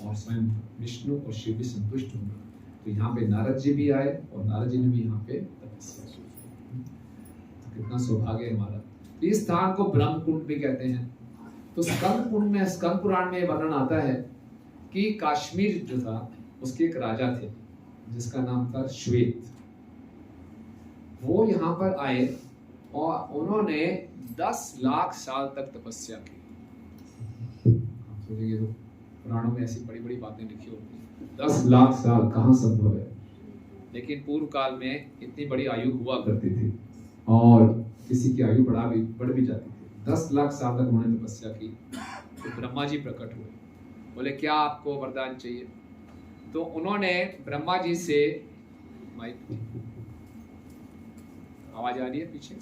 और स्वयं विष्णु और शिव भी संतुष्ट होंगे। तो यहाँ पे नारद जी भी आए, और नारद जी ने भी यहाँ पे तपस्या की। तो कितना सौभाग्य है हमारा। तो इस स्थान को ब्रह्मकुंड भी कहते हैं। तो स्कंद पुराण में वर्णन आता है कि कश्मीर जो था उसके एक राजा थे जिसका नाम था श्वेत। वो यहाँ पर आए और उन्होंने 10 लाख साल तक तपस्या की। सोचिए तो पुराणों में ऐसी बड़ी बड़ी बातें लिखी होती हैं, 10 लाख साल कहाँ संभव है? लेकिन पूर्व काल में इतनी बड़ी आयु हुआ करती थी, और किसी की आयु बढ़ भी जाती थी। 10 लाख साल तक उन्होंने तपस्या की। तो ब्रह्मा जी प्रकट हुए, बोले क्या आपको वरदान चाहिए? तो उन्होंने ब्रह्मा जी से, माइक आवाज आ रही है पीछे?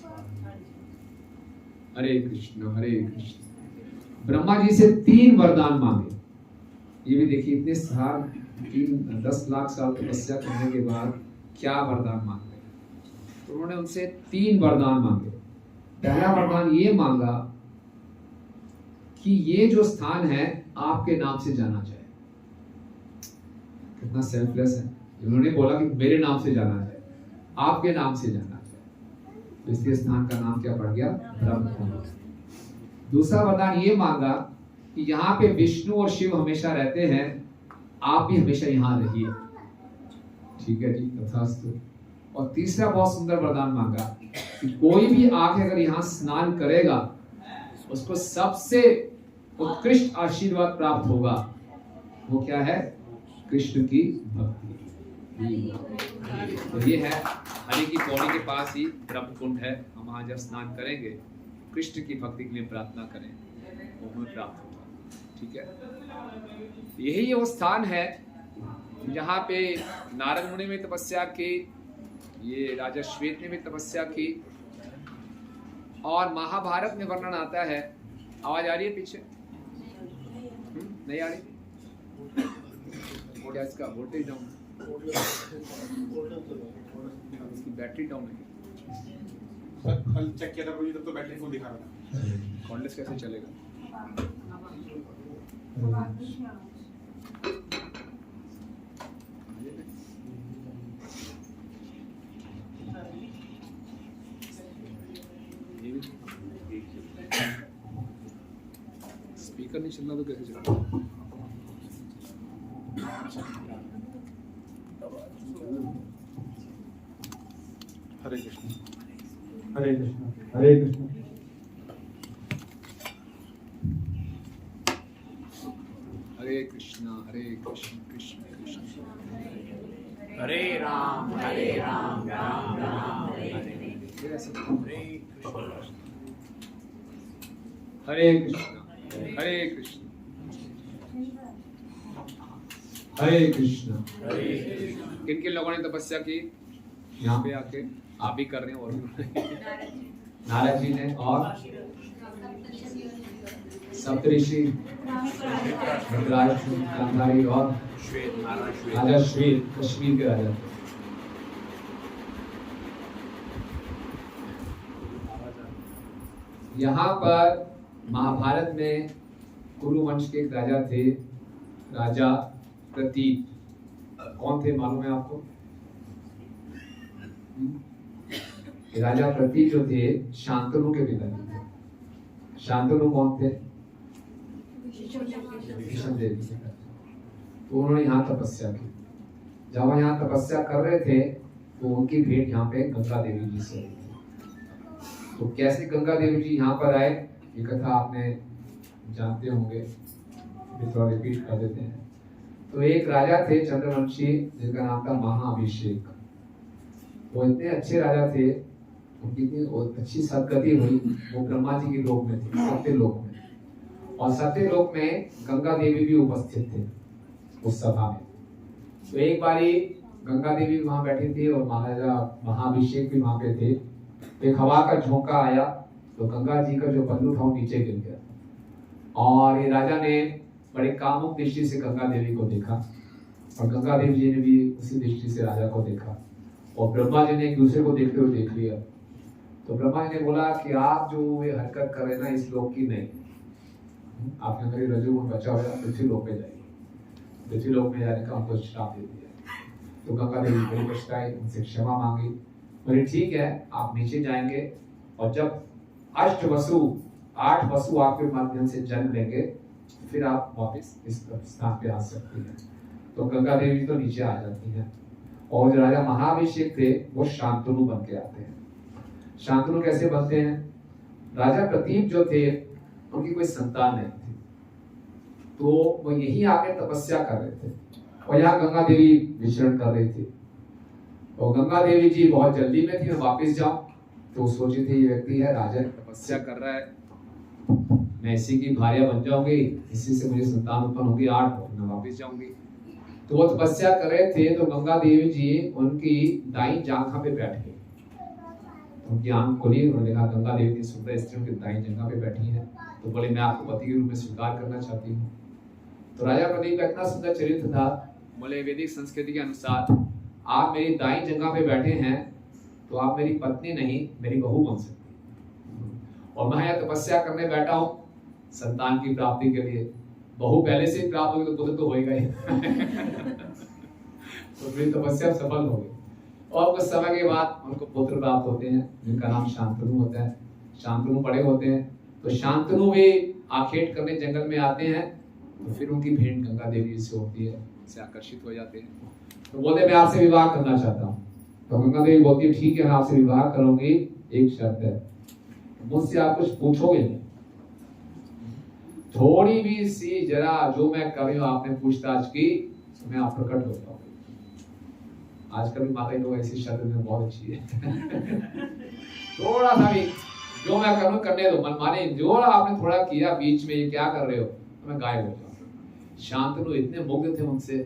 हरे कृष्ण हरे कृष्ण। ब्रह्मा जी से 3 वरदान मांगे। ये भी देखिए, इतने साल 10 लाख साल तपस्या करने के बाद क्या वरदान मांगे। तो उन्होंने उनसे 3 वरदान मांगे। पहला वरदान ये मांगा कि ये जो स्थान है आपके नाम से जाना जाए। कितना सेल्फलेस है। उन्होंने बोला कि मेरे नाम से जाना जाए, आपके नाम से जाना जाए। तो इसलिए स्थान का नाम क्या पड़ गया? ब्रह्मकुंड। दूसरा वरदान ये मांगा कि यहाँ पे विष्णु और शिव हमेशा रहते हैं, आप भी हमेशा यहाँ रहिए। ठीक है जी, तथास्तु। और तीसरा बहुत सुंदर वरदान मांगा कि कोई भी आके अगर यहाँ स्नान करेगा उसको सबसे उत्कृष्ट आशीर्वाद प्राप्त होगा। वो क्या है? कृष्ण की भक्ति। तो ये है हरि की पौड़ी के पास ही ब्रह्मकुंड है। हम वहां जब स्नान करेंगे कृष्ण की भक्ति के लिए प्रार्थना करें, वो हमें प्राप्त होगा। ठीक है, यही वो स्थान है जहाँ पे नारद मुनि ने तपस्या की, ये राजा श्वेत ने भी तपस्या की, और महाभारत में वर्णन आता है। आवाज आ रही है पीछे? नहीं आ रही? क्या इसका वोल्टेज डाउन, इसकी बैटरी डाउन है। कल चेक किया था मुझे, तब तो बैटरी फुल दिखा रहा था। कॉर्डलेस कैसे चलेगा? स्पीकर नहीं चलना तो कैसे चलेगा? हरे कृष्ण हरे कृष्ण हरे कृष्ण। हरे कृष्णा कृष्ण कृष्ण हरे राम राम राम हरे हरे कृष्णा हरे कृष्ण हरे कृष्णा। किन किन लोगों ने तपस्या की यहाँ पे आके? आप भी कर रहे हैं, और नारद जी ने, और सप्तऋषि गांधारी और राजा श्वेत, कश्मीर के राजा। यहाँ पर महाभारत में कुरु वंश के एक राजा थे, राजा प्रतीप। कौन थे मालूम है आपको? राजा प्रतीप जो थे शांतनु के पिता थे। शांतनु कौन थे? भीष्म देवी। तो उन्होंने यहाँ तपस्या की। जब वह यहाँ तपस्या कर रहे थे तो उनकी भेंट यहाँ पे गंगा देवी जी से। तो कैसे गंगा देवी जी यहाँ पर आए, ये कथा आपने जानते होंगे, थोड़ा रिपीट कर देते हैं। तो एक राजा थे चंद्रवंशी, जिनका नाम था महाअभिषेक। वो इतने अच्छे राजा थे, उनकी इतनी अच्छी सदगति हुई, वो ब्रह्मा जी के लोक में थे, सत्य लोक में। और सत्य लोक में गंगा देवी भी उपस्थित थे उस सभा में। तो एक बारी गंगा देवी वहां बैठी थी और महाराजा महाअभिषेक भी वहां पे थे। एक हवा का झोंका आया तो गंगा जी का जो पल्लू था वो नीचे गिर गया। और ये राजा ने बड़े कामुक दृष्टि से गंगा देवी को देखा, और गंगा देवी जी ने भी उसी दृष्टि से राजा को देखा, और ब्रह्मा जी ने एक दूसरे को देखते हुए देख लिया। तो ब्रह्मा जी ने बोला कि आप जो ये हरकत कर रहे हैं ना, इस लोक की नहीं, आपने मेरी रजोगुण बचा हुआ, पृथ्वी लोक में जाइए। पृथ्वी लोक में जाने का उनको श्राप दे दिया। तो गंगा देवी बड़ी पछताई, उनसे क्षमा मांगी, बोले ठीक है आप नीचे जाएंगे, और जब 8 वसु आपके माध्यम से जन्म लेंगे फिर आप वापस इस स्थान पे आ सकती हैं। तो गंगा देवी तो नीचे आ जाती हैं, और जो राजा महाअभिषेक थे वो शांतनु बन के आते हैं। शांतनु कैसे बनते हैं? राजा प्रतीप जो थे उनकी कोई संतान नहीं थी, तो वो यहीं आके तपस्या कर रहे थे, और यहाँ गंगा देवी विचरण कर रही थी। और गंगा देवी जी बहुत जल्दी में थी, मैं वापस जाऊं, तो सोची थी ये व्यक्ति है राजा तपस्या कर रहा है, मैं इसी की भार्या बन जाऊंगी, इसी से मुझे संतान उत्पन्न होगी, 8 मैं वापस जाऊंगी। तो वो तपस्या कर रहे थे, तो गंगा देवी जी उनकी दाई जांघा पे बैठ गई। उनकी आंख खुली, उन्होंने देखा गंगा देवी की सुंदर स्त्रियों की दाई जगह पे बैठी है। तो बोले मैं आपको पति के रूप में स्वीकार करना चाहती हूँ। तो राजा प्रदीप का इतना सुंदर चरित्र था, बोले वैदिक संस्कृति के अनुसार आप मेरी दाईं जगह पे बैठे हैं तो आप मेरी पत्नी नहीं मेरी बहू बन सकती, और मैं यहाँ तपस्या करने बैठा हूँ संतान की प्राप्ति के लिए। बहू पहले से ही प्राप्त होगी तो पुत्र तो होएगा ही तो फिर तपस्या सफल हो गई, और कुछ समय के बाद उनको पुत्र प्राप्त होते हैं जिनका नाम शांतनु होता है। शांतनु बड़े होते हैं तो शांतनु भी आखेट करने जंगल में आते हैं, तो फिर उनकी भेंट गंगा देवी से होती है, से आकर्षित हो जाते हैं। तो बोलते मैं आपसे विवाह करना चाहता हूँ। तो गंगा देवी बोलती है ठीक है मैं आपसे विवाह करूंगी, एक शर्त है मुझसे आप कुछ पूछोगे नहीं, थोड़ी भी सी जरा जो मैं कर रही हूँ आपने पूछताछ की तो मैं आप प्रकट हो जाऊंगी। आजकल भी माता लोग ऐसी शर्त में बहुत अच्छी है थोड़ा सा भी जो मैं करूँ करने दो, मनमाने जो आपने थोड़ा किया बीच में ये क्या कर रहे हो तो मैं गायब हो जाऊंगा। शांतनु इतने मुग्ध थे उनसे,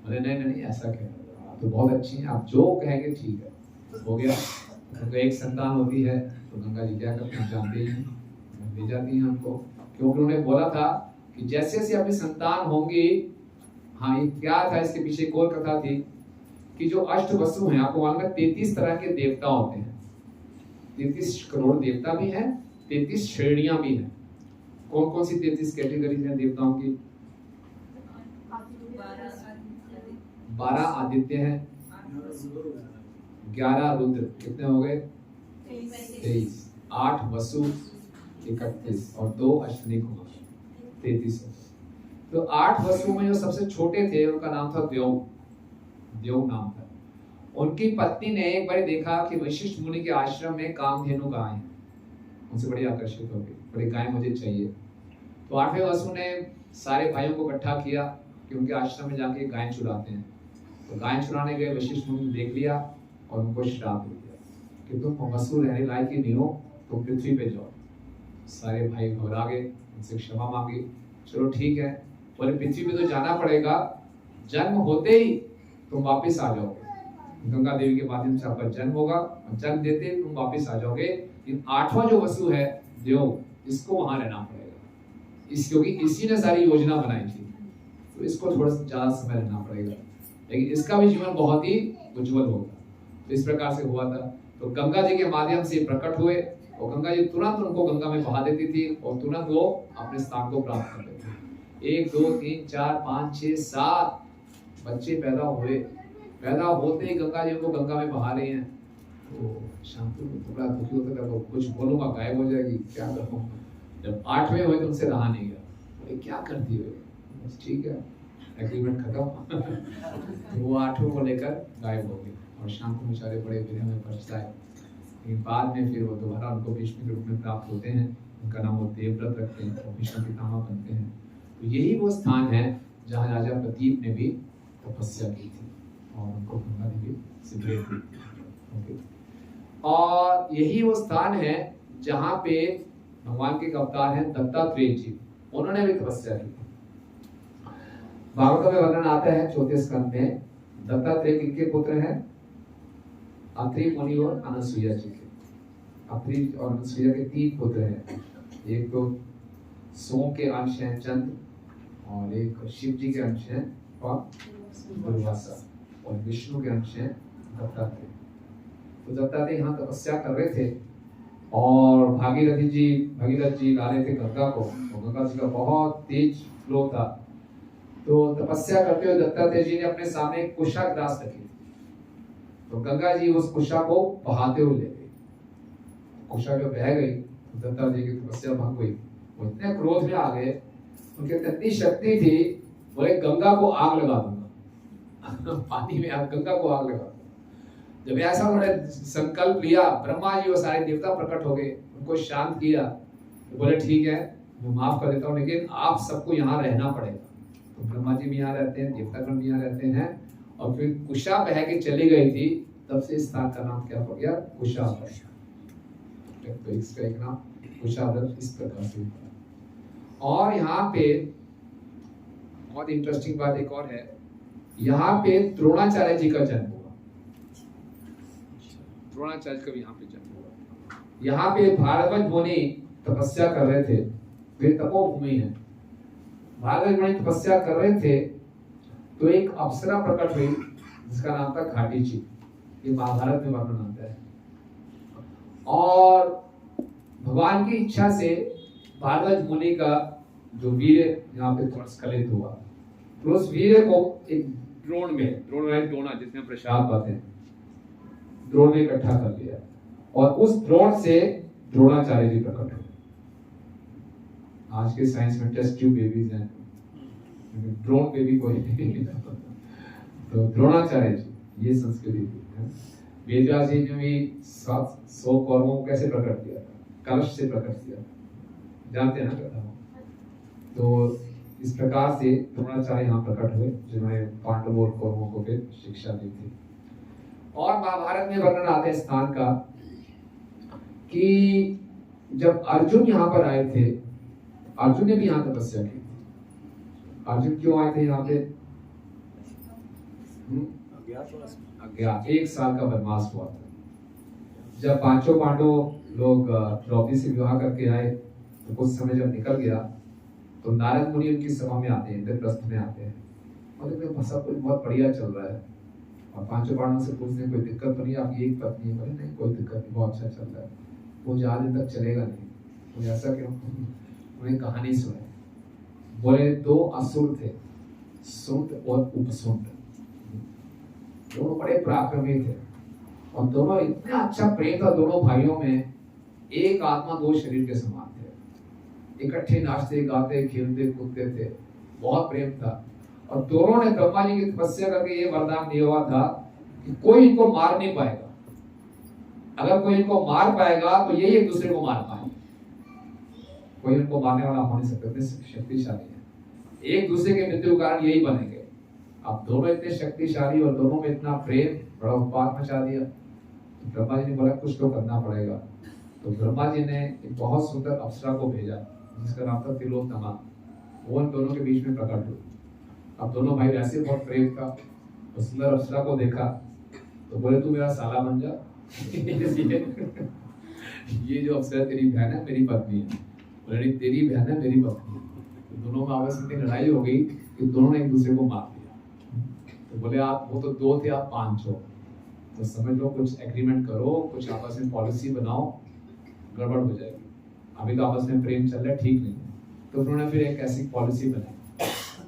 बोले नहीं नहीं ऐसा क्या, आप तो बहुत अच्छी हैं, आप जो कहेंगे ठीक है। हो गया, उनको एक संतान होती है तो गंगा जी क्या करते हैं जानते ही हैं, ले जाती हैं हमको, क्योंकि उन्होंने बोला था कि जैसे जैसे अपनी संतान होंगी। हाँ ये क्या था, इसके पीछे एक और कथा थी कि जो अष्ट वसु हैं, आपको मालूम है 33 तरह के देवता होते हैं, 33 करोड़ देवता भी हैं, 33 श्रेणियां भी हैं। कौन कौन सी 33 कैटेगरीज हैं देवताओं की? 12 आदित्य हैं, 11 रुद्र, कितने हो गए 23, 8 वसु 31 और 2 अश्विनी कुमार 33। तो 8 वसु में जो सबसे छोटे थे उनका नाम था देव नाम था। उनकी पत्नी ने एक बार देखा कि वशिष्ठ मुनि के आश्रम में कामधेनु गाय हैं, उनसे बड़ी आकर्षित हो गई, बड़ी गाय मुझे चाहिए। तो 8वें वसु ने सारे भाइयों को इकट्ठा किया कि उनके आश्रम में जाके गाय चुराते हैं। तो गाय चुराने गए, वशिष्ठ मुनि ने देख लिया और उनको श्राप दे दिया कि तुम वसु रहने लायक ही नहीं हो, तुम पृथ्वी पे जाओ। सारे भाई घबरा गए, उनसे क्षमा मांगी, चलो ठीक है, बोले पृथ्वी पे तो जाना पड़ेगा, जन्म होते ही तुम वापस आ जाओगे, गंगा देवी के माध्यम से आपका जन्म होगा और जन्म देते ही तुम वापस आ जाओगे। इन 8वां जो वसु है देव, इसको वहां रहना पड़ेगा, क्योंकि इसी ने सारी योजना बनाई थी, तो इसको थोड़ा सा ज्यादा समय रहना पड़ेगा, लेकिन इसका भी जीवन बहुत ही उज्जवल होगा। तो इस प्रकार से हुआ था। तो गंगा जी के माध्यम से प्रकट हुए और गंगा जी तुरंत उनको गंगा में बहा देती थी और तुरंत वो अपने स्थान को प्राप्त कर लेते थे। 1 2 3 4 5 6 7 बच्चे पैदा हुए, पैदा होते ही गंगा जी उनको गंगा में बहा रहे हैं। तो शांतनु थोड़ा दुखी होता था, तो कुछ बोलूंगा गायब हो जाएगी, क्या करूं। जब 8वें हुए तो उनसे रहा नहीं गया, बोले क्या करती हो, बस ठीक है एग्रीमेंट खत्म तो वो 8वें को लेकर गायब हो गए और शांतनु बेचारे बड़े विरह में पछताए। लेकिन बाद में फिर वो दोबारा उनको भीष्म के रूप में प्राप्त होते हैं, उनका नाम वो देवव्रत रखते हैं और भीष्म पितामह बनते हैं। तो यही वो स्थान है जहाँ राजा प्रदीप ने भी तपस्या की थी और उनको गंगा देवी से भेंट हुई। और यही वो स्थान है जहाँ पे भगवान के अवतार हैं दत्तात्रेय जी, उन्होंने भी तपस्या की। भागवत में वर्णन आता है 4थे स्कंद में, दत्तात्रेय किनके पुत्र हैं? अत्रि मुनि और अनसुईया जी के। अत्रि और अनसुईया के 3 पुत्र हैं, एक तो सोम के अंश हैं चंद्र, और एक शिव जी के अंश हैं और दुर्वासा, और विष्णु के अंश हैं दत्तात्रेय। तो दत्तात्रेय यहाँ तपस्या कर रहे थे और भागीरथ जी ला रहे थे गंगा को, और गंगा जी का बहुत तेज फ्लो था। तो तपस्या करते हुए दत्तात्रेय जी ने अपने सामने एक कुशा ग्रास रखी, तो गंगा जी उस कुशा को बहाते हुए ले गई। कुशा जो बह गई तो दत्तात्रेय की तपस्या भंग हुई। वो इतने क्रोध में आ गए, उनके इतनी शक्ति थी, बोले गंगा को आग लगा दूंगा पानी में गंगा को आग लगा दूंगा। जब ऐसा उन्होंने संकल्प लिया, ब्रह्मा जी और सारे देवता प्रकट हो गए, उनको शांत किया, तो बोले ठीक है मैं माफ कर देता हूँ, लेकिन आप सबको यहाँ रहना पड़ेगा। तो ब्रह्मा जी भी यहाँ रहते हैं, देवतागण भी यहाँ रहते हैं। और फिर कुशा बह के चली गई थी, तब से इस स्थान का नाम क्या हो गया? कुशाव्रत। तो इसका एक नाम कुशाव्रत इस प्रकार से। और यहाँ पे बहुत इंटरेस्टिंग बात एक और है, यहाँ पे द्रोणाचार्य जी का जन्म हुआ। द्रोणाचार्य का भी यहाँ पे जन्म हुआ। यहाँ पे भारद्वाज मुनि तपस्या कर रहे थे, वे तपोभूमि है। भार्गव मुनि तपस्या कर रहे थे तो एक अप्सरा प्रकट हुई जिसका नाम था घाटीची। ये महाभारत में वर्णन आता है। और भगवान की इच्छा से भार्गव मुनि का जो वीर यहाँ पे थोड़ा स्खलित हुआ, तो उस वीर को एक द्रोण में द्रोणा जिसमें प्रसाद पाते हैं, द्रोण में इकट्ठा कर लिया और उस द्रोण से द्रोणाचार्य जी प्रकट हुए। आज के साइंस में टेस्ट ट्यूब बेबीज हैं, ड्रोन बेबी कोई नहीं। तो द्रोणाचार्य जी ये संस्कृति थी। वेदव्यास जी ने भी 700 कौरवों को कैसे प्रकट किया था? कलश से प्रकट किया था, जानते हैं ना कथा। तो इस प्रकार से द्रोणाचार्य यहाँ प्रकट हुए जिन्होंने पांडवों और कौरवों को फिर शिक्षा दी थी। और महाभारत में वर्णन आते हैं स्थान का कि जब अर्जुन यहाँ पर आए थे, अर्जुन ने भी यहाँ तपस्या की। अर्जुन क्यों आए थे यहाँ पे? अज्ञात 1 साल का वनवास हुआ था। जब पांचों पांडव लोग द्रौपदी से विवाह करके आए तो कुछ समय जब निकल गया तो नारद मुनि उनकी सभा में आते हैं, इंद्रप्रस्थ में आते हैं और देखते हैं सब कुछ बहुत बढ़िया चल रहा है। और पांचों पांडवों से पूछते हैं कोई दिक्कत तो नहीं, आपकी एक पत्नी है? बोले नहीं कोई दिक्कत नहीं, बहुत अच्छा चल रहा है। वो ज्यादा दिन तक चलेगा नहीं। बोले ऐसा क्यों? उन्हें कहानी सुनाई। बोले 2 असुर थे, सुंड और उपसुंड, दोनों बड़े पराक्रमी थे और दोनों इतना अच्छा प्रेम था दोनों भाइयों में। एक आत्मा 2 शरीर के समान थे, इकट्ठे नाचते गाते खेलते कूदते थे, बहुत प्रेम था। और दोनों ने ब्रह्मा जी की तपस्या करके ये वरदान दिया हुआ था कि कोई इनको मार नहीं पाएगा। अगर कोई इनको मार पाएगा तो यही एक दूसरे को मार पाएंगे। कोई इनको मारने वाला हो नहीं सकता, इतने शक्तिशाली है। एक दूसरे के मृत्यु के कारण यही बनेंगे। अब दोनों इतने शक्तिशाली और दोनों में इतना प्रेम, बड़ा उत्पात मचा दिया। तो ब्रह्मा जी ने बोला कुछ तो करना पड़ेगा। तो ब्रह्मा जी ने एक बहुत सुंदर अप्सरा को भेजा जिसका नाम था तिलोत्तमा। वो इन दोनों के बीच में प्रकट हुई। अब दोनों भाई वैसे बहुत प्रेम था, तो सुंदर अप्सरा को देखा तो बोले तू मेरा साला बन जा। ये जो अप्सरा तेरी बहन है मेरी पत्नी है। बोले नहीं तेरी बहन है मेरी पत्नी है। तो दोनों में आपस में लड़ाई हो गई कि दोनों ने एक दूसरे को मार दिया। तो बोले आप वो तो 2 थे, आप 5 हो, तो समझ लो कुछ एग्रीमेंट करो, कुछ आपस में पॉलिसी बनाओ, गड़बड़ हो जाएगी। अभी तो आपस में प्रेम चल रहा है, ठीक नहीं है। तो उन्होंने फिर एक ऐसी पॉलिसी बनाई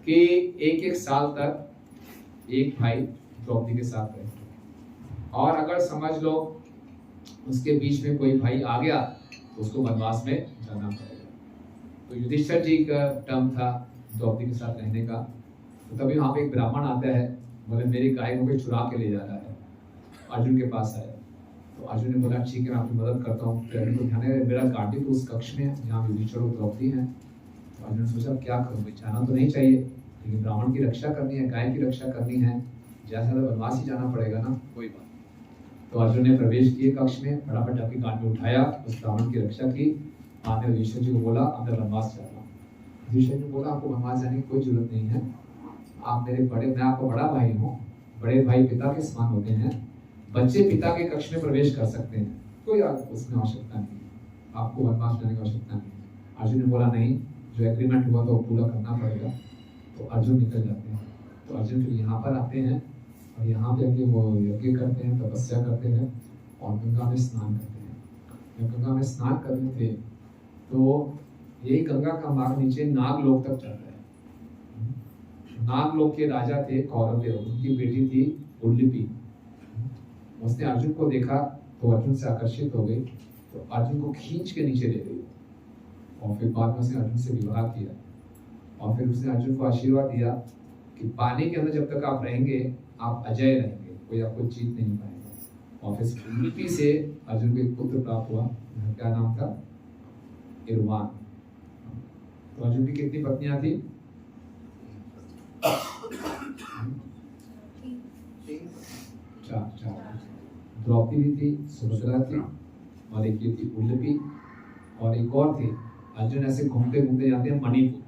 कि 1-1 साल तक एक भाई द्रौपदी के साथ रहे और अगर समझ लो उसके बीच में कोई भाई आ गया तो उसको वनवास में जाना पड़ेगा। तो युधिष्ठिर जी का टर्म था द्रौपदी के साथ रहने का। तो तभी वहाँ पे एक ब्राह्मण आता है, बोले मेरी गाय को कोई चुरा के ले जा रहा है। अर्जुन के पास आया तो अर्जुन ने बोला ठीक है मैं आपकी मदद करता हूँ। तो अर्जुन को ध्यान है मेरा गाड़ी तो उस कक्ष में है जहाँ युधिष्ठिर और द्रौपदी है। तो अर्जुन ने सोचा क्या करूँ, जाना तो नहीं चाहिए लेकिन ब्राह्मण की रक्षा करनी है, गाय की रक्षा करनी है, जैसा वनवास ही जाना पड़ेगा ना, कोई बात। तो अर्जुन ने प्रवेश किए कक्ष में, फटाफट अपनी गांड में उठाया, उस ब्राह्मण की रक्षा की। बाद में युधिष्ठिर जी को बोला अंदर वनवास जाना। युधिष्ठिर जी ने बोला आपको वनवास जाने की कोई जरूरत नहीं है, आप मेरे बड़े, मैं आपका बड़ा भाई हूँ, बड़े भाई पिता के समान होते हैं, बच्चे पिता के कक्ष में प्रवेश कर सकते हैं, कोई उसमें आवश्यकता नहीं, आपको वनवास जाने की आवश्यकता नहीं। अर्जुन ने बोला नहीं, जो एग्रीमेंट हुआ था वो पूरा करना पड़ेगा। तो अर्जुन निकल जाते हैं। तो अर्जुन फिर यहाँ पर आते हैं और यहाँ पे आके वो यज्ञ करते हैं, तपस्या करते हैं और गंगा में स्नान करते हैं। जब गंगा में स्नान कर रहे थे तो यही गंगा का मार्ग नीचे नागलोक तक चल रहा है। नागलोक के राजा थे कौरवदेव, उनकी बेटी थी उल्लिपी। उसने अर्जुन को देखा तो अर्जुन से आकर्षित हो गई, तो अर्जुन को खींच के नीचे ले गई और फिर बाद में उसने अर्जुन से विवाह किया। और फिर उसने अर्जुन को आशीर्वाद दिया कि पानी के अंदर जब तक आप रहेंगे आप अजय रहेंगे, कोई आपको जीत नहीं पाएगा। और फिर उल्लिपी से अर्जुन को एक पुत्र प्राप्त हुआ, क्या नाम था? इरवान। तो अर्जुन की कितनी पत्नियां थी? 4। द्रौपदी भी थी, सुभद्रा थी और एक ये थी उल्लिपी और एक और थी। अर्जुन ऐसे घूमते घूमते जाते हैं मणिपुर।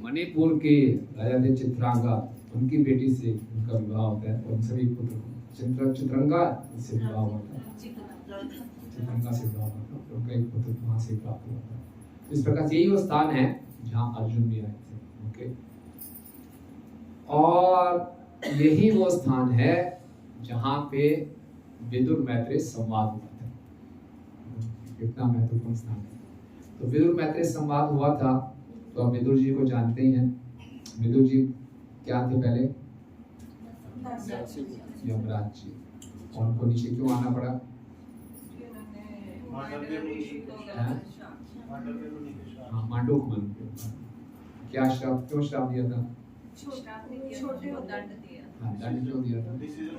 मणिपुर के राजा थे चित्रांगा, उनकी बेटी से उनका विवाह होता है और उनसे भी पुत्र चित्रंगा से विवाह होता है। चित्रंगा से विवाह होता है, उनका एक पुत्र वहाँ से प्राप्त होता है। इस प्रकार से यही वो स्थान है जहाँ अर्जुन भी आए थे। ओके, और यही वो स्थान है जहाँ पे विदुर मैत्रेय संवाद हुआ था। कितना महत्वपूर्ण स्थान है। तो विदुर मैत्रेय संवाद हुआ था, तो आप विदुर जी को जानते ही हैं। विदुर जी क्या थे पहले? यमराज जी। और उनको नीचे क्यों आना पड़ा? हाँ, मांडूक मन के ऊपर क्या श्राप, क्यों श्राप दिया था? छोटे हो दंड दिया। हाँ, दंड क्यों दिया था?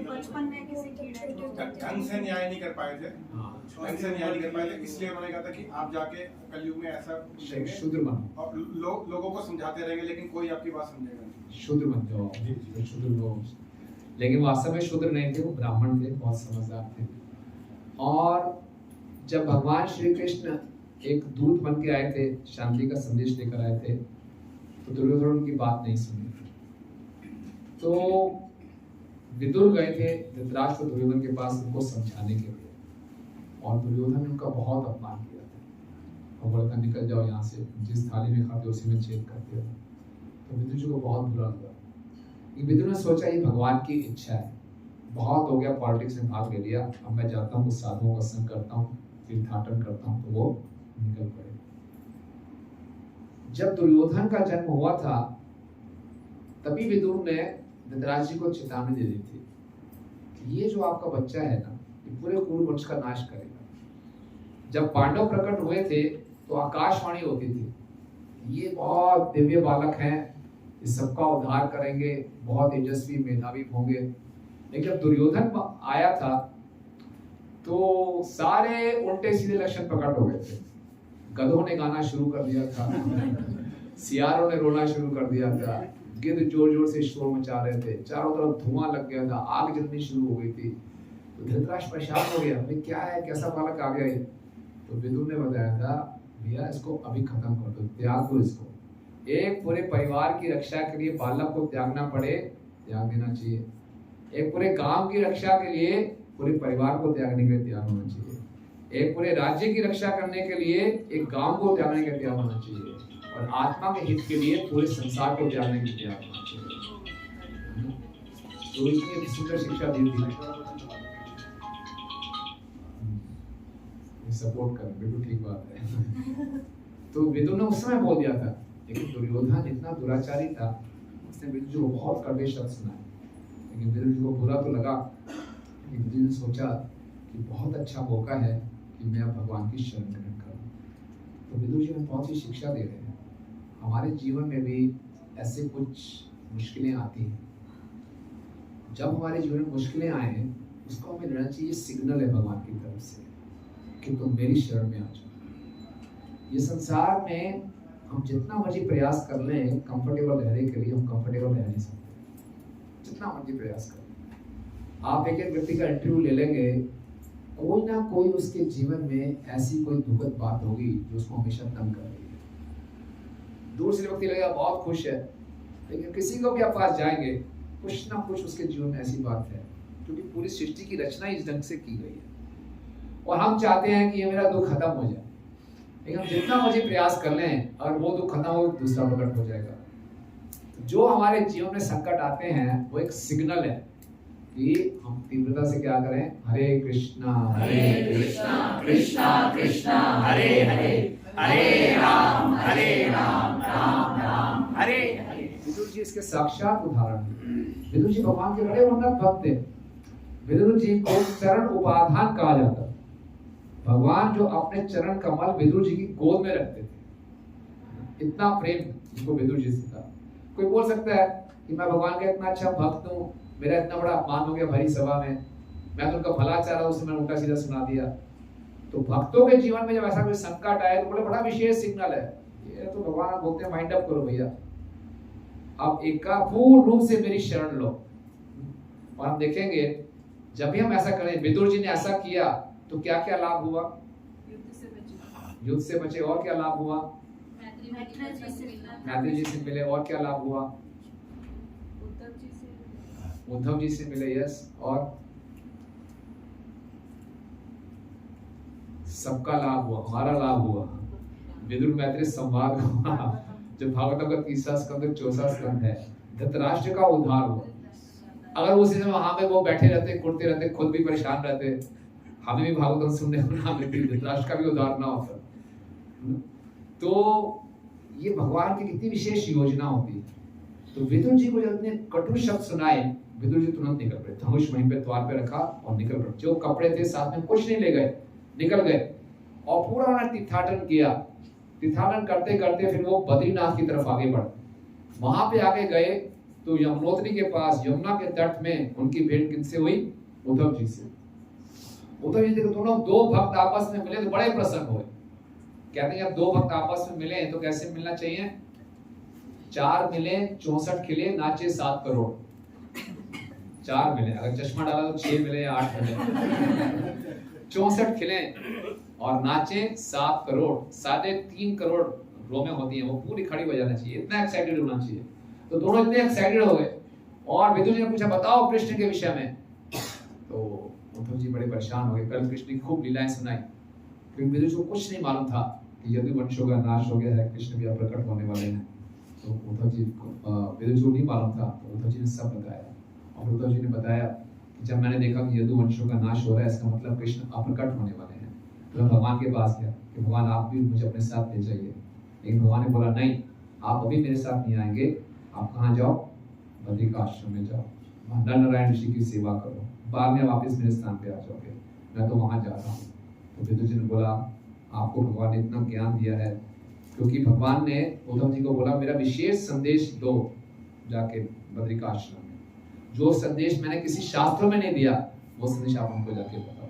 बचपन में किसी कीड़े ढंग से न्याय नहीं कर पाए थे, हाँ, ढंग से न्याय नहीं कर पाए थे, इसलिए उन्होंने कहा था कि आप जाके कलयुग में ऐसा देंगे शूद्र बनो, और लोगों को समझाते रहेंगे, लेकिन कोई आपकी बात समझेगा नहीं। शूद्र बन जाओ। तो शूद्र लोग, लेकिन वास्तव में शूद्र नहीं थे, वो ब्राह्मण थे, बहुत समझदार थे। और जब भगवान श्री कृष्ण एक दूत बन के आए थे, शांति का संदेश लेकर आए थे, तो दुर्योधन उनकी बात नहीं सुनी। तो विदुर गए थे धृतराष्ट्र दुर्योधन के पास उनको समझाने के लिए, और दुर्योधन ने उनका बहुत अपमान किया था और बोला था निकल जाओ यहाँ से, जिस थाली में खाते उसी में छेद करते हो। तो विदुर जी को बहुत बुरा लगा। विदुर ने सोचा ये भगवान की इच्छा है, बहुत हो गया, पॉलिटिक्स में भाग ले लिया, अब मैं जाता हूँ, कुछ साधुओं का संग करता हूँ, तीर्थाटन करता हूँ। तो वो निकल पड़े। जब दुर्योधन का जन्म हुआ था, तभी विदुर ने धृतराज जी को चेतावनी दे दी थी कि ये जो आपका बच्चा है ना, ये पूरे कुरु वंश का नाश करेगा। जब पांडव प्रकट हुए थे तो आकाशवाणी होती थी, ये बहुत दिव्य बालक हैं, इस सबका उद्धार करेंगे, बहुत तेजस्वी मेधावी होंगे। लेकिन जब दुर्योधन आया था तो सारे उल्टे सीधे लक्षण प्रकट हो गए थे। गधों ने गाना शुरू कर दिया था, सियारों ने रोना शुरू कर दिया था, गिद्ध जोर जोर से शोर मचा रहे थे, चारों तरफ धुआं लग गया था, आग जलनी शुरू हो गई थी। तो धृतराष्ट्र परेशान हो गया, भाई क्या है, कैसा बालक आ गया ये? तो विदुर ने बताया था, भैया इसको अभी खत्म कर दो, त्याग दो इसको। एक पूरे परिवार की रक्षा के लिए बालक को त्यागना पड़े, त्याग देना चाहिए। एक पूरे गांव की रक्षा के लिए पूरे परिवार को त्यागने के लिए तैयार होना चाहिए। एक पूरे राज्य की रक्षा करने के लिए एक गांव को त्यागने के लिए तैयार होना चाहिए, और आत्मा के हित के लिए पूरे संसार को त्यागने के लिए तैयार होना चाहिए। तो इसने सुंदर शिक्षा दी थी। सपोर्ट कर, बिल्कुल ठीक बात है। तो विदुर ने उस समय बोल दिया था, लेकिन दुर्योधन इतना दुराचारी था, उसने विदुर जी को बहुत कड़वे शब्द सुनाए। लेकिन विदुर जी को बुरा तो लगा, लेकिन विदुर ने सोचा कि बहुत अच्छा मौका है कि मैं अब भगवान की शरण ग्रहण करूं। तो विदुर जी हमें बहुत सी शिक्षा दे रहे हैं। हमारे जीवन में भी ऐसे कुछ मुश्किलें आती हैं। जब हमारे जीवन में मुश्किलें आए हैं, उसको हमें लेना चाहिए सिग्नल है भगवान की तरफ से कि तुम मेरी शरण में आ जाओ। ये संसार में हम जितना मर्जी प्रयास कर लें कंफर्टेबल रहने के लिए, हम कंफर्टेबल रह नहीं सकते, जितना मर्जी प्रयास कर लें। आप एक व्यक्ति का इंटरव्यू ले लेंगे, कोई ना कोई उसके जीवन में ऐसी कोई दुखद बात होगी जो उसको हमेशा तंग कर रही है। दूर से व्यक्ति लगेगा बहुत खुश है, लेकिन किसी को भी आप पास जाएंगे, कुछ ना कुछ उसके जीवन में ऐसी बात है, क्योंकि पूरी सृष्टि की रचना इस ढंग से की गई है। और हम चाहते हैं कि ये मेरा दुख खत्म हो जाए, लेकिन हम जितना मर्जी प्रयास कर लें, अगर वो दुख खत्म हो, दूसरा प्रकट हो जाएगा। जो हमारे जीवन में संकट आते हैं, वो एक सिग्नल है कि हम तीव्रता से क्या करें, हरे कृष्णा कृष्णा कृष्णा हरे हरे, हरे राम राम राम हरे हरे। विदुर जी इसके साक्षात उदाहरण हैं। विदुर जी भगवान के बड़े उन्नत भक्त थे। विदुर जी को चरण उपाधान कहा जाता। भगवान जो अपने चरण कमल विदुर जी की गोद में रखते थे, इतना प्रेम जिसको विदुर जी से था। कोई बोल सकता है कि मैं भगवान का इतना अच्छा भक्त हूँ, मेरा इतना बड़ा अपमान हो गया भरी सभा में, मैं तो उनका भला चाह रहा हूँ, उसने उल्टा सीधा सुना दिया। तो भक्तों के जीवन में जब ऐसा कोई संकट आए, तो बोले बड़ा विशेष सिग्नल है। ये तो भगवान बोलते हैं माइंड अप करो भैया, आप एक पूर्ण रूप से मेरी शरण लो। और हम देखेंगे जब भी हम ऐसा करें, विदुर जी ने ऐसा किया तो क्या क्या लाभ हुआ? युद्ध से बचे। और क्या लाभ हुआ? मैत्री जी से मिले। और क्या लाभ हुआ? उद्धव जी से मिले। यस। और सबका लाभ हुआ, हमारा लाभ हुआ। विदुर मैत्री संवाद हुआ, जो भागवतम का 3रा स्कंद 4रा स्कंद है। धृतराष्ट्र का उद्धार हुआ। अगर उसी समय वहां पे वो बैठे रहते, कुटते रहते, खुद भी परेशान रहते, हमें भी भागवतम सुनने को ना मिलती, धृतराष्ट्र का भी उद्धार ना होता। तो ये भगवान की कितनी विशेष योजना होती है। तो विदुर जी को जब इतने कटु शब्द सुनाए, विदुर जी तुरंत निकल पड़े, धनुष वहीं पे द्वार पे रखा और निकल पड़े। जो कपड़े थे साथ में कुछ नहीं ले गए, निकल गए और पूरा उन्होंने तीर्थाटन किया। तीर्थाटन करते करते फिर वो बद्रीनाथ की तरफ आगे बढ़े। वहां पे आगे गए तो यमुनोत्री के पास यमुना के तट में उनकी भेंट किनसे हुई? उद्धव जी से। उद्धव जी दोनों दो भक्त आपस में मिले तो बड़े प्रसन्न हुए। कहते हैं जब दो भक्त आपस में मिले तो कैसे मिलना चाहिए? 4 मिले 64 खिले, नाचे 7 करोड़। 4 मिले, अगर चश्मा डाला तो 6 मिले या 8 मिले। 64 खिले और नाचे 7 करोड़। 3.5 करोड़ रोमें होती हैं, वो पूरी खड़ी हो जाना चाहिए, इतना एक्साइटेड होना चाहिए। तो दोनों इतने एक्साइटेड हो गए और विदुर जी ने पूछा बताओ कृष्ण के विषय में। तो उद्धव जी बड़े परेशान हो गए। कल कृष्ण की खूब लीलाएं सुनाई, क्योंकि विदुर जी को कुछ नहीं मालूम था कि यदुवंशों का नाश हो गया है, कृष्ण भी अब प्रकट होने वाले हैं। तो उद्धव जी विदुर जी को नहीं मालूम था, तो उद्धव जी ने सब बताया। और उद्धव जी ने बताया कि जब मैंने देखा कि यदुवंशों का नाश हो रहा है, इसका मतलब कृष्ण अप्रकट होने वाले हैं। तो मैं भगवान के पास गया कि भगवान आप भी मुझे अपने साथ ले जाइए। लेकिन भगवान ने बोला नहीं, आप अभी मेरे साथ नहीं आएंगे, आप कहाँ जाओ? बद्रिका आश्रम में जाओ, वहाँ नर नारायण ऋषि की सेवा करो, बाद में वापस मेरे स्थान पे आ जाओगे, मैं तो वहाँ जा रहा हूँ। तो विदुर जी ने बोला आपको भगवान ने इतना ज्ञान दिया है, क्योंकि भगवान ने उद्धव जी को बोला मेरा विशेष संदेश दो जाके बद्रिका आश्रम में। जो संदेश मैंने किसी शास्त्रों में नहीं दिया, वो संदेश आप उनको जाके बताओ।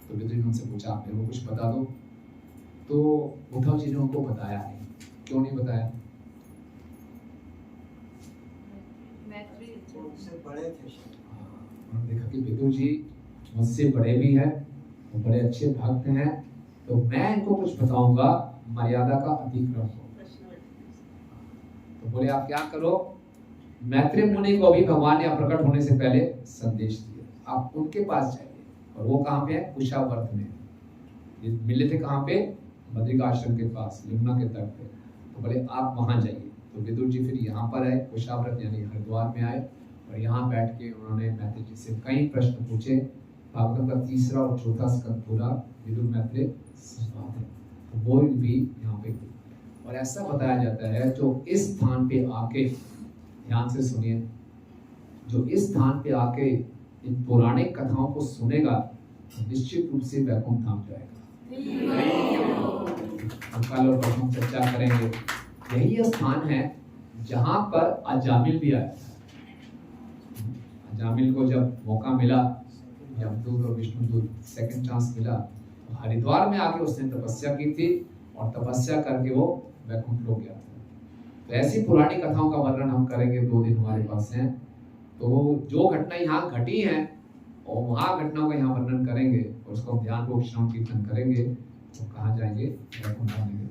तो विदुर जी ने उनसे पूछा आप मेरे को कुछ बता दो। तो उद्धव जी ने उनको बताया नहीं। क्यों नहीं बताया? उनसे बड़े थे। उन्होंने देखा कि विदुर जी मुझसे बड़े भी हैं, वो बड़े अच्छे भक्त हैं, तो मैं इनको कुछ बताऊंगा मर्यादा का अतिक्रमण हो। तो बोले आप क्या करो, मैत्री मुनि को भी भगवान ने अप्रकट होने से पहले संदेश दिया, आप उनके पास जाइए। और वो कहाँ पे है? कुशावर्त में। ये मिले थे कहाँ पे? बद्रिका आश्रम के पास, यमुना के तट पे। तो बोले आप वहां जाइए। तो विदुर जी फिर यहाँ पर आए, कुशावर्त यानी हरिद्वार में आए, और यहाँ बैठ के उन्होंने मैत्री जी से कई प्रश्न पूछे। भागवत का 3रा और 4था स्कंद पूरा विदुर मैत्री संवाद है, तो वो भी यहाँ पे हुई। और ऐसा बताया जाता है जो इस स्थान पे आके, ध्यान से सुनिए, जो इस स्थान पे आके इन पौराणिक कथाओं को सुनेगा तो निश्चित रूप से वैकुंठ धाम जाएगा। कल और हम चर्चा करेंगे। यही स्थान है जहां पर अजामिल भी आया। अजामिल को जब मौका मिला, यमदूत और विष्णुदूत सेकंड चांस मिला, तो हरिद्वार में आके उसने तपस्या की थी और तपस्या करके वो वैकुंठ लोक गया था। तो ऐसी पुरानी कथाओं का वर्णन हम करेंगे, 2 दिन हमारे पास हैं। तो जो घटना यहाँ घटी है और वहाँ घटनाओं का यहाँ वर्णन करेंगे और उसको हम ध्यान पूर्वक श्रवण कीर्तन करेंगे, तो कहाँ जाएंगे? वैकुंठ आने के।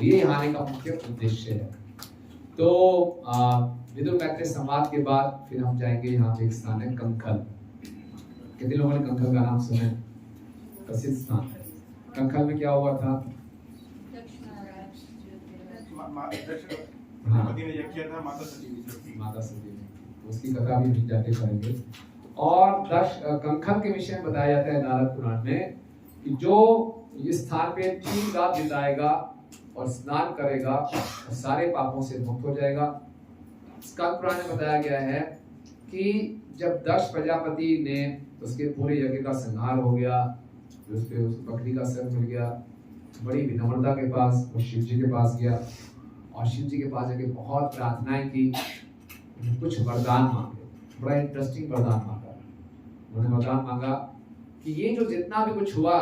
ये यहाँ आने का मुख्य उद्देश्य है। तो विदुर मैत्री संवाद के बाद फिर हम जाएंगे, यहाँ पे एक स्थान है कंखल। कितने लोगों ने कंखल का नाम सुना है? प्रसिद्ध स्थान। कंखल में क्या हुआ था? द्रौपदी ने यज्ञ किया था माता सती ने। उसकी कथा भी हम जाके करेंगे। और कंखल के विषय में बताया जाता है नारद पुराण में कि जो इस स्थान पे 3 रात बिताएगा और स्नान करेगा और सारे पापों से मुक्त हो जाएगा। स्कंद पुराण में बताया गया है कि जब दक्ष प्रजापति ने उसके पूरे यज्ञ का संहार हो गया, उस बकरी का सर मिल गया, बड़ी विनम्रता के पास वो शिव जी के पास गया और शिव जी के पास जाके बहुत प्रार्थनाएं की, कुछ वरदान मांगे। बड़ा इंटरेस्टिंग वरदान मांगा। उन्होंने वरदान मांगा कि ये जो जितना भी कुछ हुआ,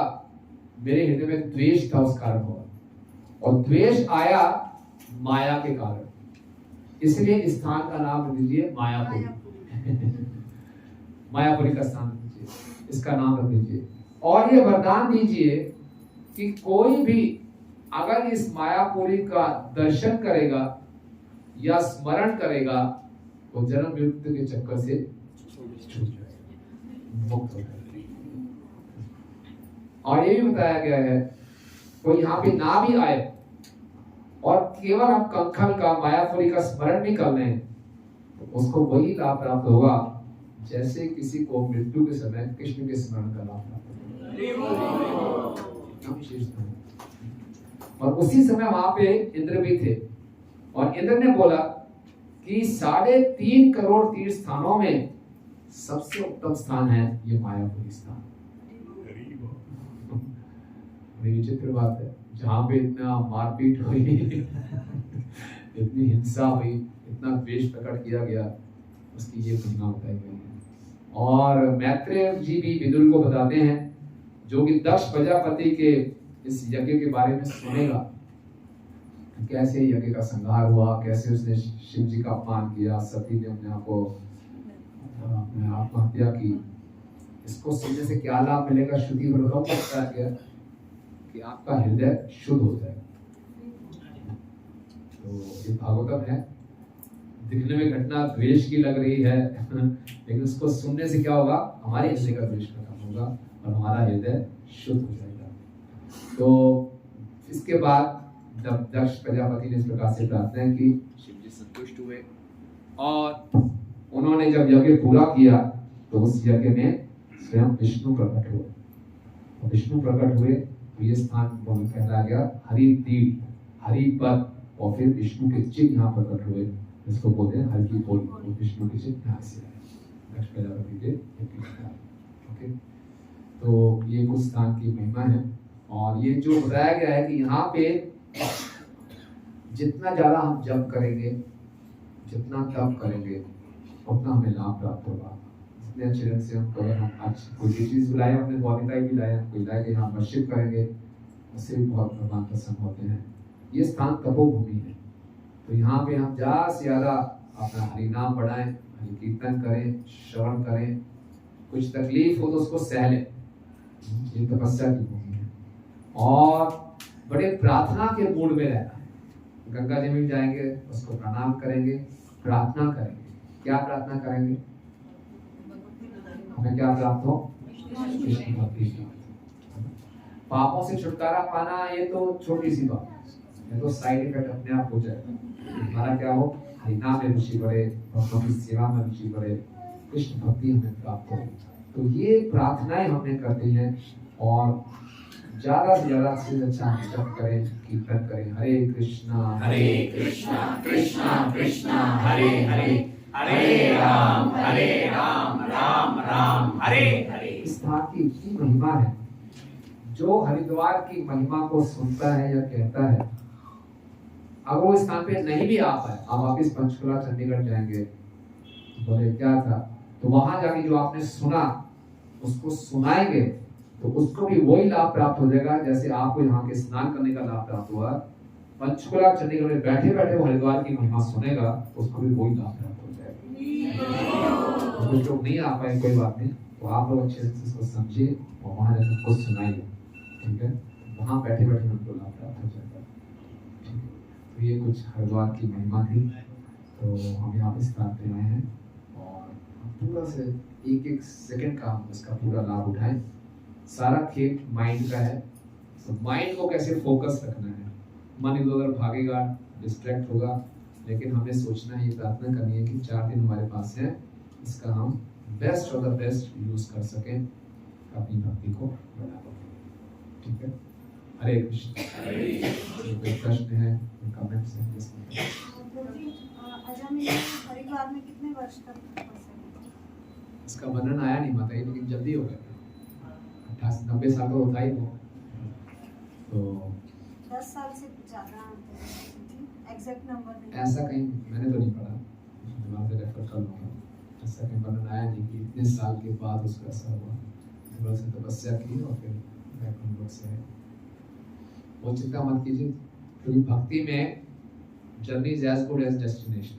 मेरे हृदय में द्वेष था उस कारण हुआ, और द्वेष आया माया के कारण, इसलिए इस स्थान का नाम रख दीजिए मायापुरी। मायापुरी का स्थान दीजिए, इसका नाम रख दीजिए। और ये वरदान दीजिए कि कोई भी अगर इस मायापुरी का दर्शन करेगा या स्मरण करेगा, वो जन्म मृत्यु के चक्कर से छूट जाएगा, मुक्त हो जाएगा। और ये भी बताया गया है कोई यहाँ पे ना भी आए और केवल आप कंखल का मायापुरी का स्मरण भी कर लें तो उसको वही लाभ प्राप्त होगा जैसे किसी को मृत्यु के समय कृष्ण के स्मरण का लाभ प्राप्त होगा। और उसी समय वहां पे इंद्र भी थे और इंद्र ने बोला कि 3.5 करोड़ तीर्थ स्थानों में सबसे उत्तम स्थान है ये मायापुरी स्थान। बड़ी विचित्र बात है, जहाँ पे इतना मारपीट हुई इतनी हिंसा हुई, इतना द्वेष प्रकट किया गया, उसकी ये महिमा बताई गई है। और मैत्रेय जी भी विदुर को बताते हैं, जो कि दक्ष प्रजापति के इस यज्ञ के बारे में सुनेगा, कैसे यज्ञ का संहार हुआ, कैसे उसने शिव जी का अपमान किया, सती ने अपने आत्महत्या की। इसको सुनने से क्या लाभ मिलेगा? श्रुति बताओ कि आपका हृदय शुद्ध हो जाएगा। तो ये भागवतम है, दिखने में घटना द्वेष की लग रही है लेकिन उसको सुनने से क्या होगा? हमारे हृदय का द्वेष खत्म होगा और हमारा हृदय शुद्ध हो जाएगा। तो इसके बाद जब दक्ष प्रजापति ने इस प्रकार से प्रार्थना की, शिव जी संतुष्ट हुए और उन्होंने जब यज्ञ पूरा किया तो उस यज्ञ में स्वयं विष्णु प्रकट हुए। और विष्णु प्रकट हुए तो ये स्थान कहलाया गया हरि तीर्थ, हरि पद। और फिर विष्णु के चिन्ह यहाँ प्रकट हुए, इसको बोलते हैं हरि की पोल। विष्णु के चिन्ह यहाँ से आए दक्ष प्रजापति के। ओके, तो ये कुछ स्थान की महिमा है। और ये जो बताया गया है कि यहाँ पे जितना ज्यादा हम जप करेंगे, जितना तप करेंगे, उतना हमें लाभ प्राप्त होगा। इतने अच्छे ढंग से हम करें, हम आज कोई भी चीज बुलाए, अपने गौरताई भी लाए, कोई लाए कि हाँ वर्शिप करेंगे, उससे भी बहुत भगवान प्रसन्न होते हैं। ये स्थान तपोभूमि है, तो यहाँ पे हम ज्यादा से ज्यादा अपना हरि नाम बढ़ाएं, हरि कीर्तन करें, श्रवण करें। कुछ तकलीफ हो तो उसको सह लें, ये तपस्या की भूमि है। और बड़े प्रार्थना के मूड में रहना है। गंगा जी में जाएंगे, उसको प्रणाम करेंगे, प्रार्थना करेंगे। क्या प्रार्थना करेंगे? हमें क्या प्राप्त हो? कृष्ण भक्ति। पापों से छुटकारा पाना ये तो छोटी सी बात है, तो साइड इफेक्ट अपने आप हो जाएगा। हमारा क्या हो? हरिनाम में रुचि बढ़े, भक्तों की सेवा में रुचि बढ़े, कृष्ण भक्ति हमें प्राप्त हो। तो ये प्रार्थनाएं हमने करती हैं और ज्यादा से ज्यादा से अच्छा हम जप करें, कीर्तन करें। हरे कृष्णा कृष्णा कृष्णा हरे हरे, हरे राम राम राम हरे हरे। इस स्थान की इतनी महिमा है, जो हरिद्वार की महिमा को सुनता है या कहता है, अगर वो स्थान पे नहीं भी आ पाए, आप वापिस पंचकुला चंडीगढ़ जाएंगे, बोले क्या था, तो वहां जाके जो आपने सुना उसको सुनाएंगे तो उसको भी वही लाभ प्राप्त हो जाएगा जैसे आपको यहाँ के स्नान करने का लाभ प्राप्त हुआ। पंचकुला चंडीगढ़ में बैठे बैठे वो हरिद्वार की महिमा सुनेगा तो उसको भी वही लाभ प्राप्त हो जाएगा। तो कुछ लोग नहीं आ पाए, कोई बात नहीं, तो आप लोग अच्छे से इसको समझिए और वहां जाकर खुद सुनाइए, ठीक है? वहां बैठे बैठे उनको लाभ प्राप्त हो जाएगा। तो ये कुछ हरिद्वार की महिमा थी। तो हम यहाँ पे स्थान पे आए हैं और पूरा से एक एक सेकंड का हम इसका पूरा लाभ उठाएं। सारा खेल माइंड का है, तो माइंड को कैसे फोकस रखना है। मन इधर उधर भागेगा, डिस्ट्रैक्ट होगा, लेकिन हमें सोचना है, ये प्रार्थना करनी है कि 4 दिन हमारे पास है, इसका हम best of the best use कर सकें अपनी भक्ति को बढ़ाने के लिए, ठीक है? हरे कृष्ण। कोई प्रश्न है, कोई कमेंट्स है इसमें? हरिद्वार में कितने वर्ष तक? इसका वर्णन आया नहीं माता, लेकिन जल्दी हो गया, 88-90 साल का होता ही वो, तो 10 साल से ज्यादा एग्जैक्ट नंबर नहीं, ऐसा कहीं मैंने तो नहीं पढ़ा, वहाँ से रेफर कर लूँगा। ऐसा कहीं वर्णन आया नहीं कि इतने साल के बाद उसको ऐसा हुआ। थोड़ा सा तपस्या की और फिर बैकग्राउंड से है। वो चिंता मत कीजिए, क्योंकि भक्ति में journey is as good as destination.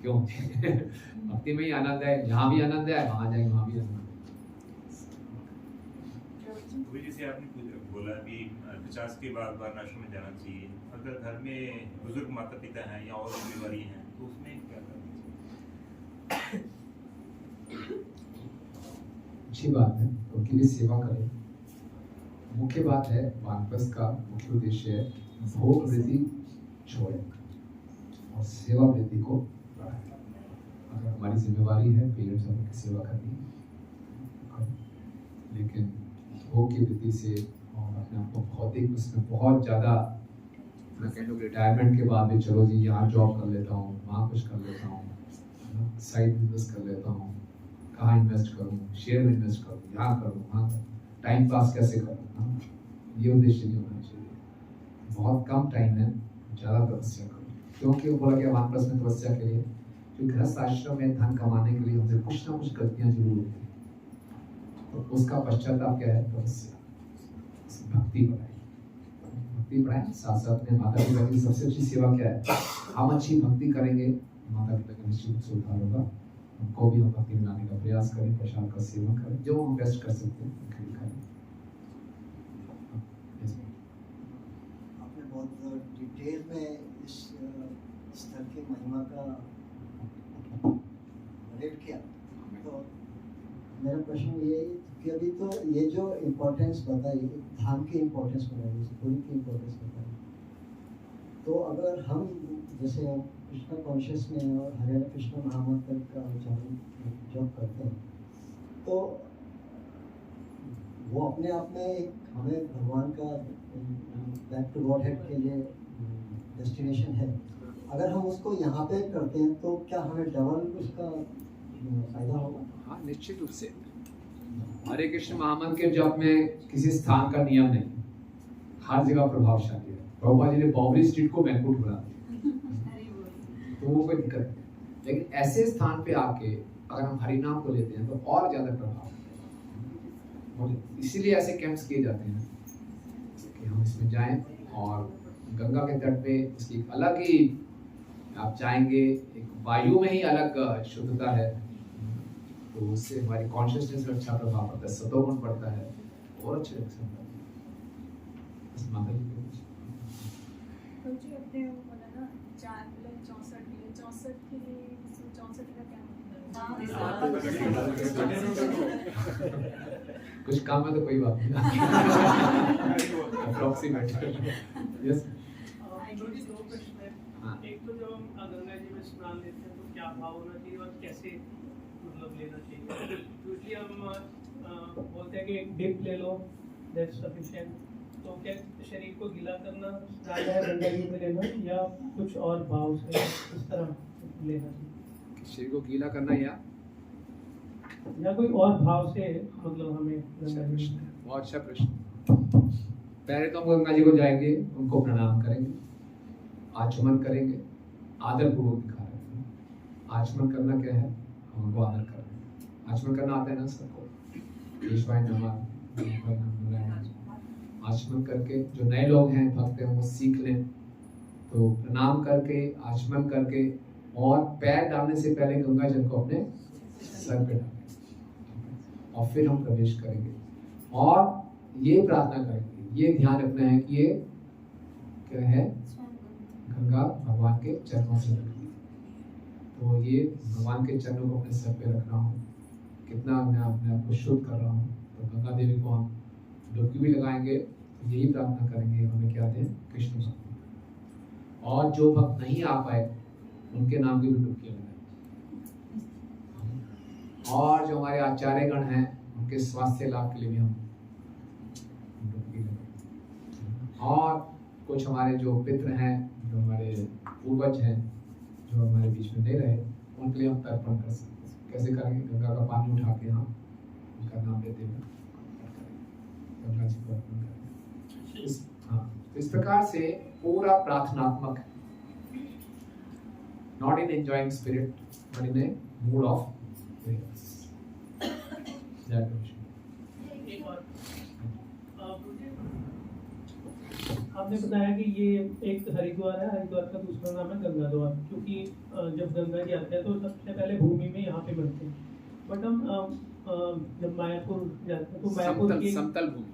क्यों? भक्ति में ही आनंद है, यहाँ भी आनंद है, वहाँ जाएंगे वहाँ भी आनंद है। जैसे आपने बोला कि 50 के बाद वाराणसी में जाना चाहिए, अगर घर में बुजुर्ग माता पिता हैं या और बीमारी हैं तो उसमें क्या करना चाहिए? अच्छी बात है, उनकी भी सेवा करें। मुख्य बात है वानप्रस्थ का मुख्य उद्देश्य है भोग वृद्धि छोड़े और सेवा वृद्धि को बढ़ाए। अगर हमारी जिम्मेवारी है पेरेंट्स की सेवा करनी, लेकिन भोग की वृद्धि से और अपने आप को भौतिक उसमें बहुत ज़्यादा, मैं कह लूँ रिटायरमेंट के बाद भी चलो जी यहाँ जॉब कर लेता हूँ, वहाँ कुछ कर लेता हूँ, साइड बिजनेस कर लेता हूँ, कहाँ इन्वेस्ट करूँ, शेयर में इन्वेस्ट करूँ, यहाँ करूँ, वहाँ करूँ, टाइम पास कैसे करूँ, ये उद्देश्य नहीं होना चाहिए। बहुत कम टाइम है, ज़्यादा तपस्या करो। क्योंकि वो बोला कि वानप्रस्थ में तपस्या के लिए, जो गृहस्थ आश्रम में धन कमाने के लिए हमसे कुछ ना कुछ गलतियाँ जरूर होती हैं, तो उसका पश्चाताप क्या है? तपस्या, भक्ति बढ़ाए, भक्ति बढ़ाए। साथ साथ में माता पिता की सबसे अच्छी सेवा क्या है? हम अच्छी भक्ति करेंगे, माता पिता का निश्चित रूप से उद्धार होगा। उनको भी हम भक्ति में लाने का प्रयास करें, प्रसाद का सेवन करें, जो हम बेस्ट कर सकते हैं करें। आपने बहुत डिटेल में इस स्थल की महिमा का रेट किया। तो मेरा प्रश्न ये है कि अभी तो ये जो इम्पोर्टेंस बताई, धाम की इम्पोर्टेंस बताई, पुरी की इम्पोर्टेंस बताई, तो अगर हम जैसे कृष्णा कॉन्शियस में और हरे कृष्ण महामंत्र का उच्चारण जब करते हैं, तो वो अपने आप में हमें भगवान का बैक टू गॉड हेड के लिए डेस्टिनेशन है। अगर हम उसको यहाँ पे करते हैं तो क्या हमें डबल उसका फायदा होगा? हाँ, निश्चित रूप से। हरे कृष्ण महामंत्र के जप में किसी स्थान का नियम नहीं, हर जगह प्रभावशाली है। प्रभुपाद जी ने बॉम्बे स्ट्रीट को बैंकुट बना दिया, तो वो कोई दिक्कत नहीं। लेकिन ऐसे स्थान पे आके अगर हम हरिनाम को लेते हैं तो और ज्यादा प्रभाव, इसीलिए ऐसे कैंप्स किए जाते हैं कि हम इसमें जाएं और गंगा के तट पे इसकी एक अलग ही, आप जाएंगे, एक वायु में ही अलग शुद्धता है, तो उससे हमारी कॉन्शियसनेस में अच्छा प्रभाव पड़ता है, सतोगुण बढ़ता है और अच्छे लगता है। बस माता जी को तो जी अपने बोला ना 4+64 के लिए 64 का क्या कुछ काम है तो कोई बात नहीं। अप्रॉक्सीमेट। यस। दो प्रश्न है। हाँ। एक तो जब हम गंगा जी में स्नान लेते हैं तो क्या भाव होना चाहिए और कैसे मतलब लेना चाहिए? यूजली हम बोलते हैं कि एक डिप ले लो, दैट्स सफिशिएंट। तो क्या शरीर को गीला करना ज़्यादा है गंगा जी में लेना, या कुछ और भाव से इस तरह लेना चाहिए? शरीर को गीला करना या कोई और भाव से मतलब हमें अच्छा गंगा जी प्रश्न में? है, बहुत अच्छा प्रश्न। पहले तो हम गंगा जी को जाएंगे, उनको प्रणाम करेंगे, आचमन करेंगे, आदर पूर्वक दिखा रहे हैं। आचमन करना क्या है? हम उनको आदर कर रहे हैं। आचमन करना आता है ना सबको? केशवाय नमः, आचमन करके जो नए लोग हैं, भक्त हैं, वो सीख लें। तो प्रणाम करके, आचमन करके, और पैर डालने से पहले गंगा जल को अपने सर पे डालें और फिर हम प्रवेश करेंगे और ये प्रार्थना करेंगे, ये ध्यान रखना है कि ये क्या है? गंगा भगवान के चरणों से रखनी है। तो ये भगवान के चरणों को अपने सर पे रख रहा हूँ, कितना मैं अपने आप को शुद्ध कर रहा हूँ। तो गंगा देवी को हम डुबकी भी लगाएंगे, तो यही प्रार्थना करेंगे हमें क्या दें? कृष्ण भक्ति। और जो भक्त नहीं आ पाए उनके नाम की भी डुबकी लगाएं। और जो हमारे आचार्यगण हैं उनके स्वास्थ्य लाभ के लिए भी हम डुबकी लगाएं। और कुछ हमारे जो पितृ हैं, जो हमारे पूर्वज हैं, जो हमारे बीच में नहीं रहे, उनके लिए हम तर्पण कर सकते हैं। कैसे करेंगे? गंगा का पानी उठा के हम उनका नाम लेते हुए गंगा जी को अर्पण करेंगे। हाँ, तो इस प्रकार से पूरा प्रार्थनात्मक, not in enjoying spirit, but in a mood of prayers. That एक और आपने बताया कि ये एक हरिद्वार है, हरिद्वार का दूसरा नाम है गंगा द्वार, क्योंकि जब गंगा जी आते हैं तो सबसे पहले भूमि में यहाँ पे मिलते हैं। बट हम जब मायापुर जाते हैं तो मायापुर की समतल भूमि,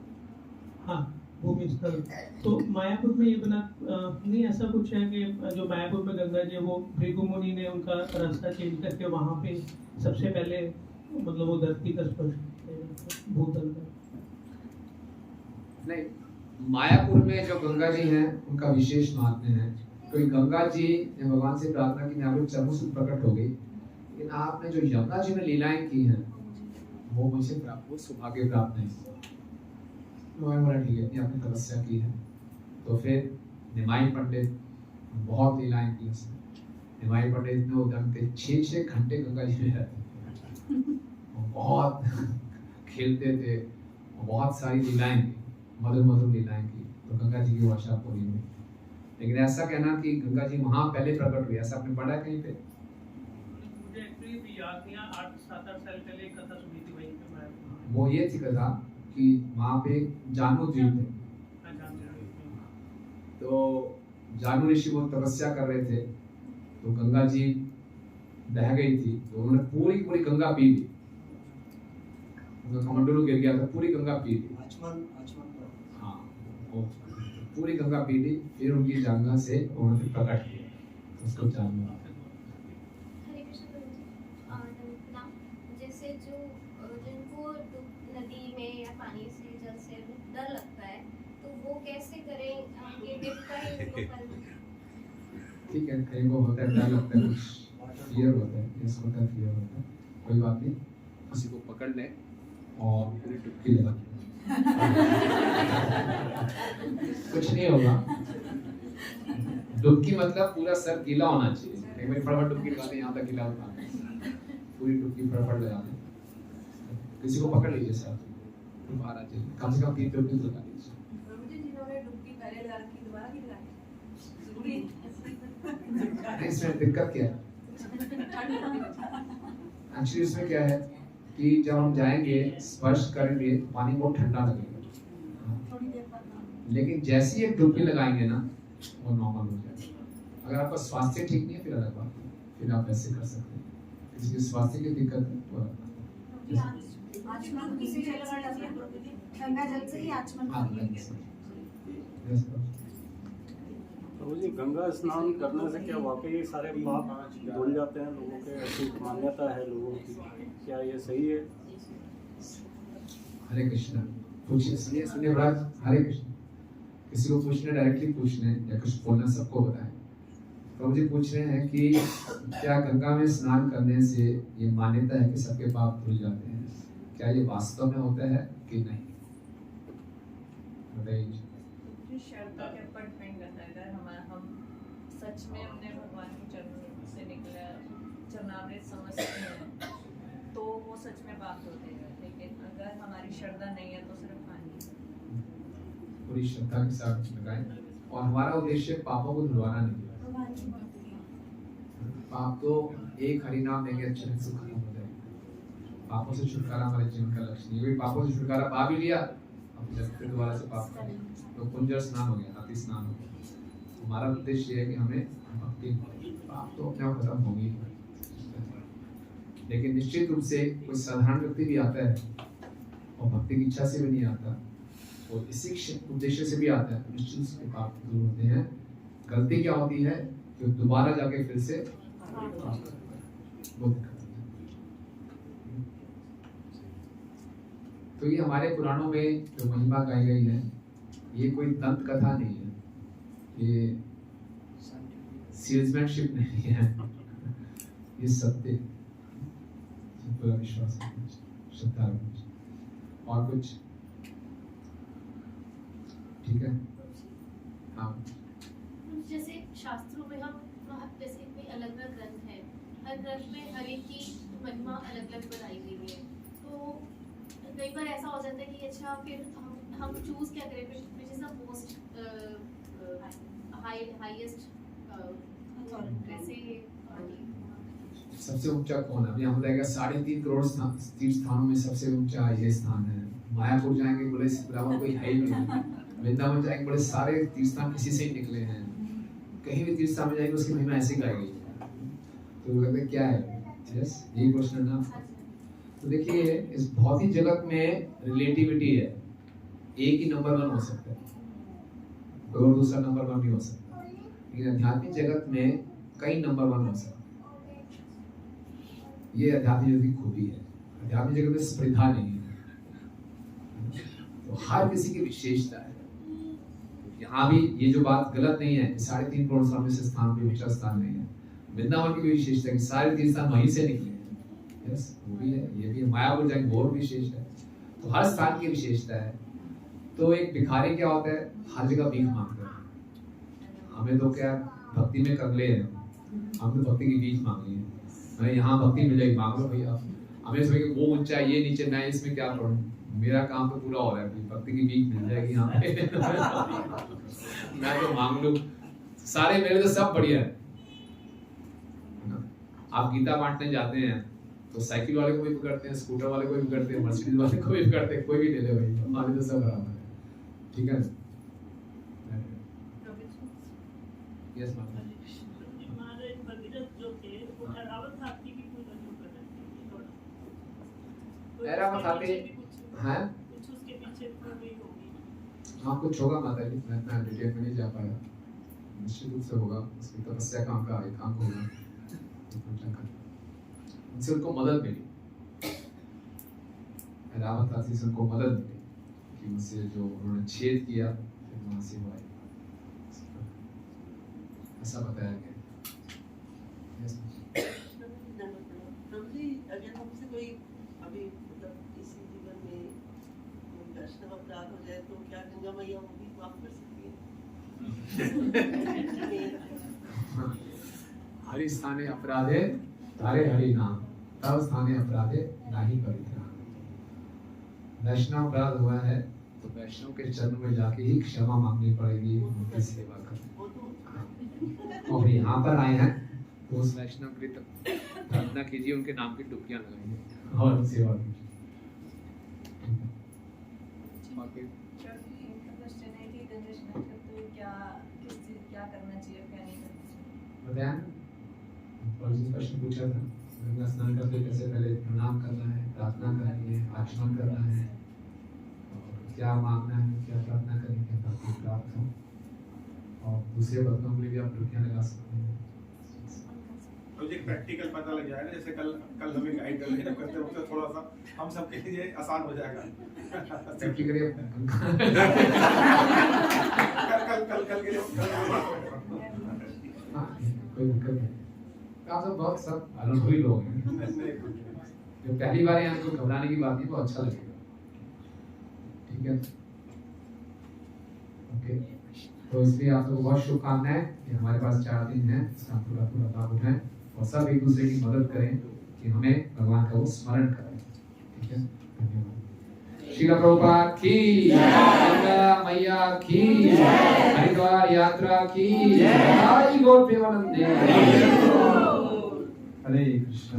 हाँ भूमि स्थल, तो मायापुर में ये बना नहीं, ऐसा कुछ है कि जो मायापुर में गंगा जी वो भृगु मुनि ने उनका रास्ता चेंज करके वहाँ पे सबसे पहले मतलब वो धरती का स्पर्श भूतल का। नहीं, मायापुर में जो गंगा जी हैं उनका विशेष महात्म्य है। क्योंकि गंगा जी ने भगवान से प्रार्थना की, मैं आपके चरणों से प्रकट हो गई, लेकिन आपने जो यमुना जी में लीलाएं की हैं वो मुझे प्राप्त, वो सौभाग्य प्राप्त नहीं। तो मैं बोला ठीक है, इतनी आपने तपस्या की है। तो फिर निमाई पंडित बहुत लीलाएं की उसने। निमाई पंडित ने उधर थे 6-6 घंटे गंगा जी में रहते थे, बहुत खेलते थे, बहुत सारी लीलाएं की, मधुर मधुर लीलाएं की। तो गंगा जी की वर्षा पूरी हुई। लेकिन ऐसा कहना कि गंगा जी वहां पहले प्रकट हुई, ऐसा आपने पढ़ा कहीं पे? मुझे एक्चुअली भी याद नहीं है, 8-7-8 साल पहले एक कथा सुनी थी वहीं पे मैं। वो ये थी कथा कि वहां पे जानु द्वीप है, मैं जानता हूँ। तो जानु ऋषि वो तपस्या कर रहे थे, तो गंगा जी बह गई थी, तो उन्होंने पूरी पूरी गंगा पी ली। उनका कमंडलू गिर गया था, पूरी गंगा पी ली। आचमन हाँ, वो पूरी गंगा पी ली। फिर उनकी जांघा से उन्होंने प्रकट किया, उसको जानना। हरे कृष्ण प्रभु जी, नाम जैसे जो जिनको नदी में या पानी से, जल से डर लगता है, तो वो कैसे करें? ये डिप का ही उनको कर। ठीक है, कहीं को होता है डर लगता है, कुछ फियर होता है, इसको होता है फियर होता है, कोई बात नहीं, किसी को पकड़ ले और पूरी डुबकी लगा कुछ नहीं होगा। डुबकी मतलब पूरा सर गीला होना चाहिए। एक बार फटाफट डुबकी लगा दे, यहाँ तक गीला होता है, पूरी डुबकी फटाफट लगा दे। किसी को पकड़ लीजिए सर, डूब आ रहा चाहिए, कम से कम 3 डुबकी लगा लीजिए। प्रभु जी, जिन्होंने डुबकी पहले लगा रखी, दोबारा की लगाई जरूरी? इसमें दिक्कत क्या है? एक्चुअली इसमें क्या है कि जब हम जाएंगे स्पर्श करेंगे पानी बहुत ठंडा लगेगा, थोड़ी देर बाद। लेकिन जैसे ही एक डुबकी लगाएंगे ना वो नॉर्मल हो जाएगा। अगर आपका स्वास्थ्य ठीक नहीं है फिर अलग बात है, फिर आप ऐसे कर सकते हैं। किसी के स्वास्थ्य की दिक्कत है तो अलग बात है। आचमन किसी जल से जाती है प्रभु जी, गंगा जल से ही आचमन करती है। प्रभु जी, गंगा स्नान करने से क्या वाकई सारे पाप धुल जाते हैं लोगों के? ऐसी मान्यता है लोगों की, क्या ये सही है? हरे कृष्ण। पूछिए, सुनिए सुनिए महाराज, हरे कृष्ण। किसी को पूछना डायरेक्टली पूछ लें या कुछ बोलना सबको बताएं। प्रभु जी पूछ रहे हैं कि क्या गंगा में स्नान करने से ये मान्यता है कि सबके पाप धुल जाते हैं, क्या ये वास्तव में होता है कि नहीं? बताइए। श्रद्धा के ऊपर डिपेंड करता है। अगर हम सच में अपने भगवान के चरणों से निकला चरणामृत समझते हैं तो वो सच में पाप होते हैं, लेकिन अगर हमारी श्रद्धा नहीं है तो सिर्फ पानी। पूरी श्रद्धा के साथ लगाएं, और हमारा उद्देश्य पापों को धुलवाना नहीं है। पाप तो एक हरि नाम लेंगे अच्छे से खत्म हो जाएगा। पापों से छुटकारा हमारे जीवन का लक्ष्य नहीं है। पापों से छुटकारा पा भी लिया, अब जब फिर दोबारा से पाप करें तो कुंजर स्नान हो गया, अति स्नान हो गया। हमारा उद्देश्य है कि हमें भक्ति, पाप तो अपने आप खत्म होगी, लेकिन निश्चित रूप से कोई साधारण व्यक्ति भी आता है और भक्ति की इच्छा से भी नहीं आता और इसी उद्देश्य से भी आता है, तो निश्चित उसके पाप दूर होते हैं। गलती क्या होती है कि दोबारा जाके फिर से तो ये हमारे पुराणों में जो महिमा गाई गई है, ये कोई दंत कथा नहीं है, ये सेल्समैनशिप नहीं है, ये सत्य, पूरा विश्वास है, श्रद्धा रखनी। और कुछ? ठीक है, हाँ। जैसे शास्त्रों में हम जैसे कोई अलग अलग ग्रंथ है, हर ग्रंथ में हर एक की महिमा अलग अलग बनाई गई है, तो कई बार ऐसा हो जाता है कि अच्छा फिर हम चूज क्या करें, which is the most highest ऐसे सबसे ऊंचा कौन है? अभी हम बताएगा 3.5 करोड़ तीर्थ स्थानों में सबसे ऊंचा ये स्थान है। मायापुर जाएंगे बोले सिद्धरामा कोई है ही नहीं, वृंदावन जाएंगे बोले सारे तीर्थ स्थान इसी से ही निकले हैं, कहीं भी तीर्थ स्थान में जाएंगे उसकी महिमा ऐसी गाई गई। तो कहते हैं क्या है? यस, यही क्वेश्चन है ना। तो देखिए इस भौतिक जगत में रिलेटिविटी है, एक ही नंबर 1 हो सकता है, कोई और दूसरा नंबर 1 नहीं हो सकता, लेकिन आध्यात्मिक जगत में कई नंबर 1 हो सकता है। ये आध्यात्मिक जगत की खूबी है। आध्यात्मिक जगत में स्पर्धा नहीं है। तो तो हर किसी की विशेषता है। यहाँ भी ये जो बात गलत नहीं है, 3.5 करोड़ स्वामी से स्थान पे विचार स्थान नहीं है। वृंदावन की भी विशेषता है कि सारे तीर्थस्थान वहीं से निकले हैं। यस, वो भी है, ये भी है। मायापुर जाएंगे वो भी विशेष है। तो हर स्थान की विशेषता है। तो एक भिखारी क्या होता है, हर जगह भीख मांगता है। हमें तो क्या भक्ति में कंगले हैं, हम तो भक्ति की भीख मांगी है। मैं यहाँ भक्ति मिलेगी, मांग लो भैया। हमें सोचे वो ऊंचा ये नीचे, मैं इसमें क्या करूँ, मेरा काम तो पूरा हो रहा है, भक्ति की भीख मिल जाएगी यहाँ पे। मैं तो मांग लूँ, सारे मेरे तो सब बढ़िया है। आप गीता बांटने जाते हैं तो साइकिल वाले को भी पकड़ते हैं, स्कूटर वाले को भी पकड़ते हैं, मर्सिडीज वाले को भी पकड़ते हैं, कोई भी ले ले भाई, हमारे तो सब बराबर है। ठीक है। Yes ma'am. ऐरावत हाथी हैं? हाँ कुछ होगा माता जी, मैं डिटेल में नहीं जा पाया। निश्चित रूप से होगा, उसकी तपस्या का एक अंग होगा। उनसे उनको मदद मिली, ऐरावत हाथी से उनको मदद मिली कि उनसे जो उन्होंने छेद किया फिर वहाँ से हुआ, ऐसा बताया गया। Yes, अगर हमसे कोई अभी मतलब इसी जीवन में वैष्णव अपराध हो जाए तो क्या गंगा मैया वो भी माफ कर सकती है? हरि स्थाने अपराधे तारे हरि नाम, तब स्थाने अपराधे नाही परित्राण। वैष्णव अपराध हुआ है तो वैष्णव के चरण में जाके ही क्षमा मांगनी पड़ेगी, उनकी सेवा करनी। और यहाँ पर आए हैं तो उस वैष्णव के लिए प्रार्थना कीजिए, उनके नाम की डुबकियां लगाइए और सेवा कीजिए। क्या करना चाहिए, क्या नहीं करना चाहिए? बताया ना, प्रश्न पूछा था, गंगा स्नान करते कैसे पहले प्रणाम करना है, प्रार्थना करनी है, आचमन करना है, और क्या मांगना है, क्या प्रार्थना करनी है ताकि प्राप्त हो। और दूसरे भक्तों के लिए भी आप डुबकियां लगा सकते हैं। तो एक प्रैक्टिकल पता लग जाएगा, जैसे कल हमें गाइड कर लेना करते वक्त थोड़ा सा हम सबके लिए आसान हो जाएगा। सेफ्टी करिए। कल के लिए कोई दिक्कत नहीं। आप सब बहुत सब अनुभवी लोग हैं, जो पहली बार यहाँ को घबराने की बात नहीं, बहुत अच्छा लगेगा। ठीक है, ओके। तो इसलिए आप लोगों को बहुत शुभकामनाएं कि हमारे पास 4 दिन है, इसका पूरा लाभ उठाएं और सब एक दूसरे की मदद करें कि हमें भगवान का वो स्मरण करें। ठीक है, धन्यवाद। श्रील प्रभुपाद की गंगा मैया की हरिद्वार यात्रा की जय। गौर प्रेमानंद। हरे कृष्ण।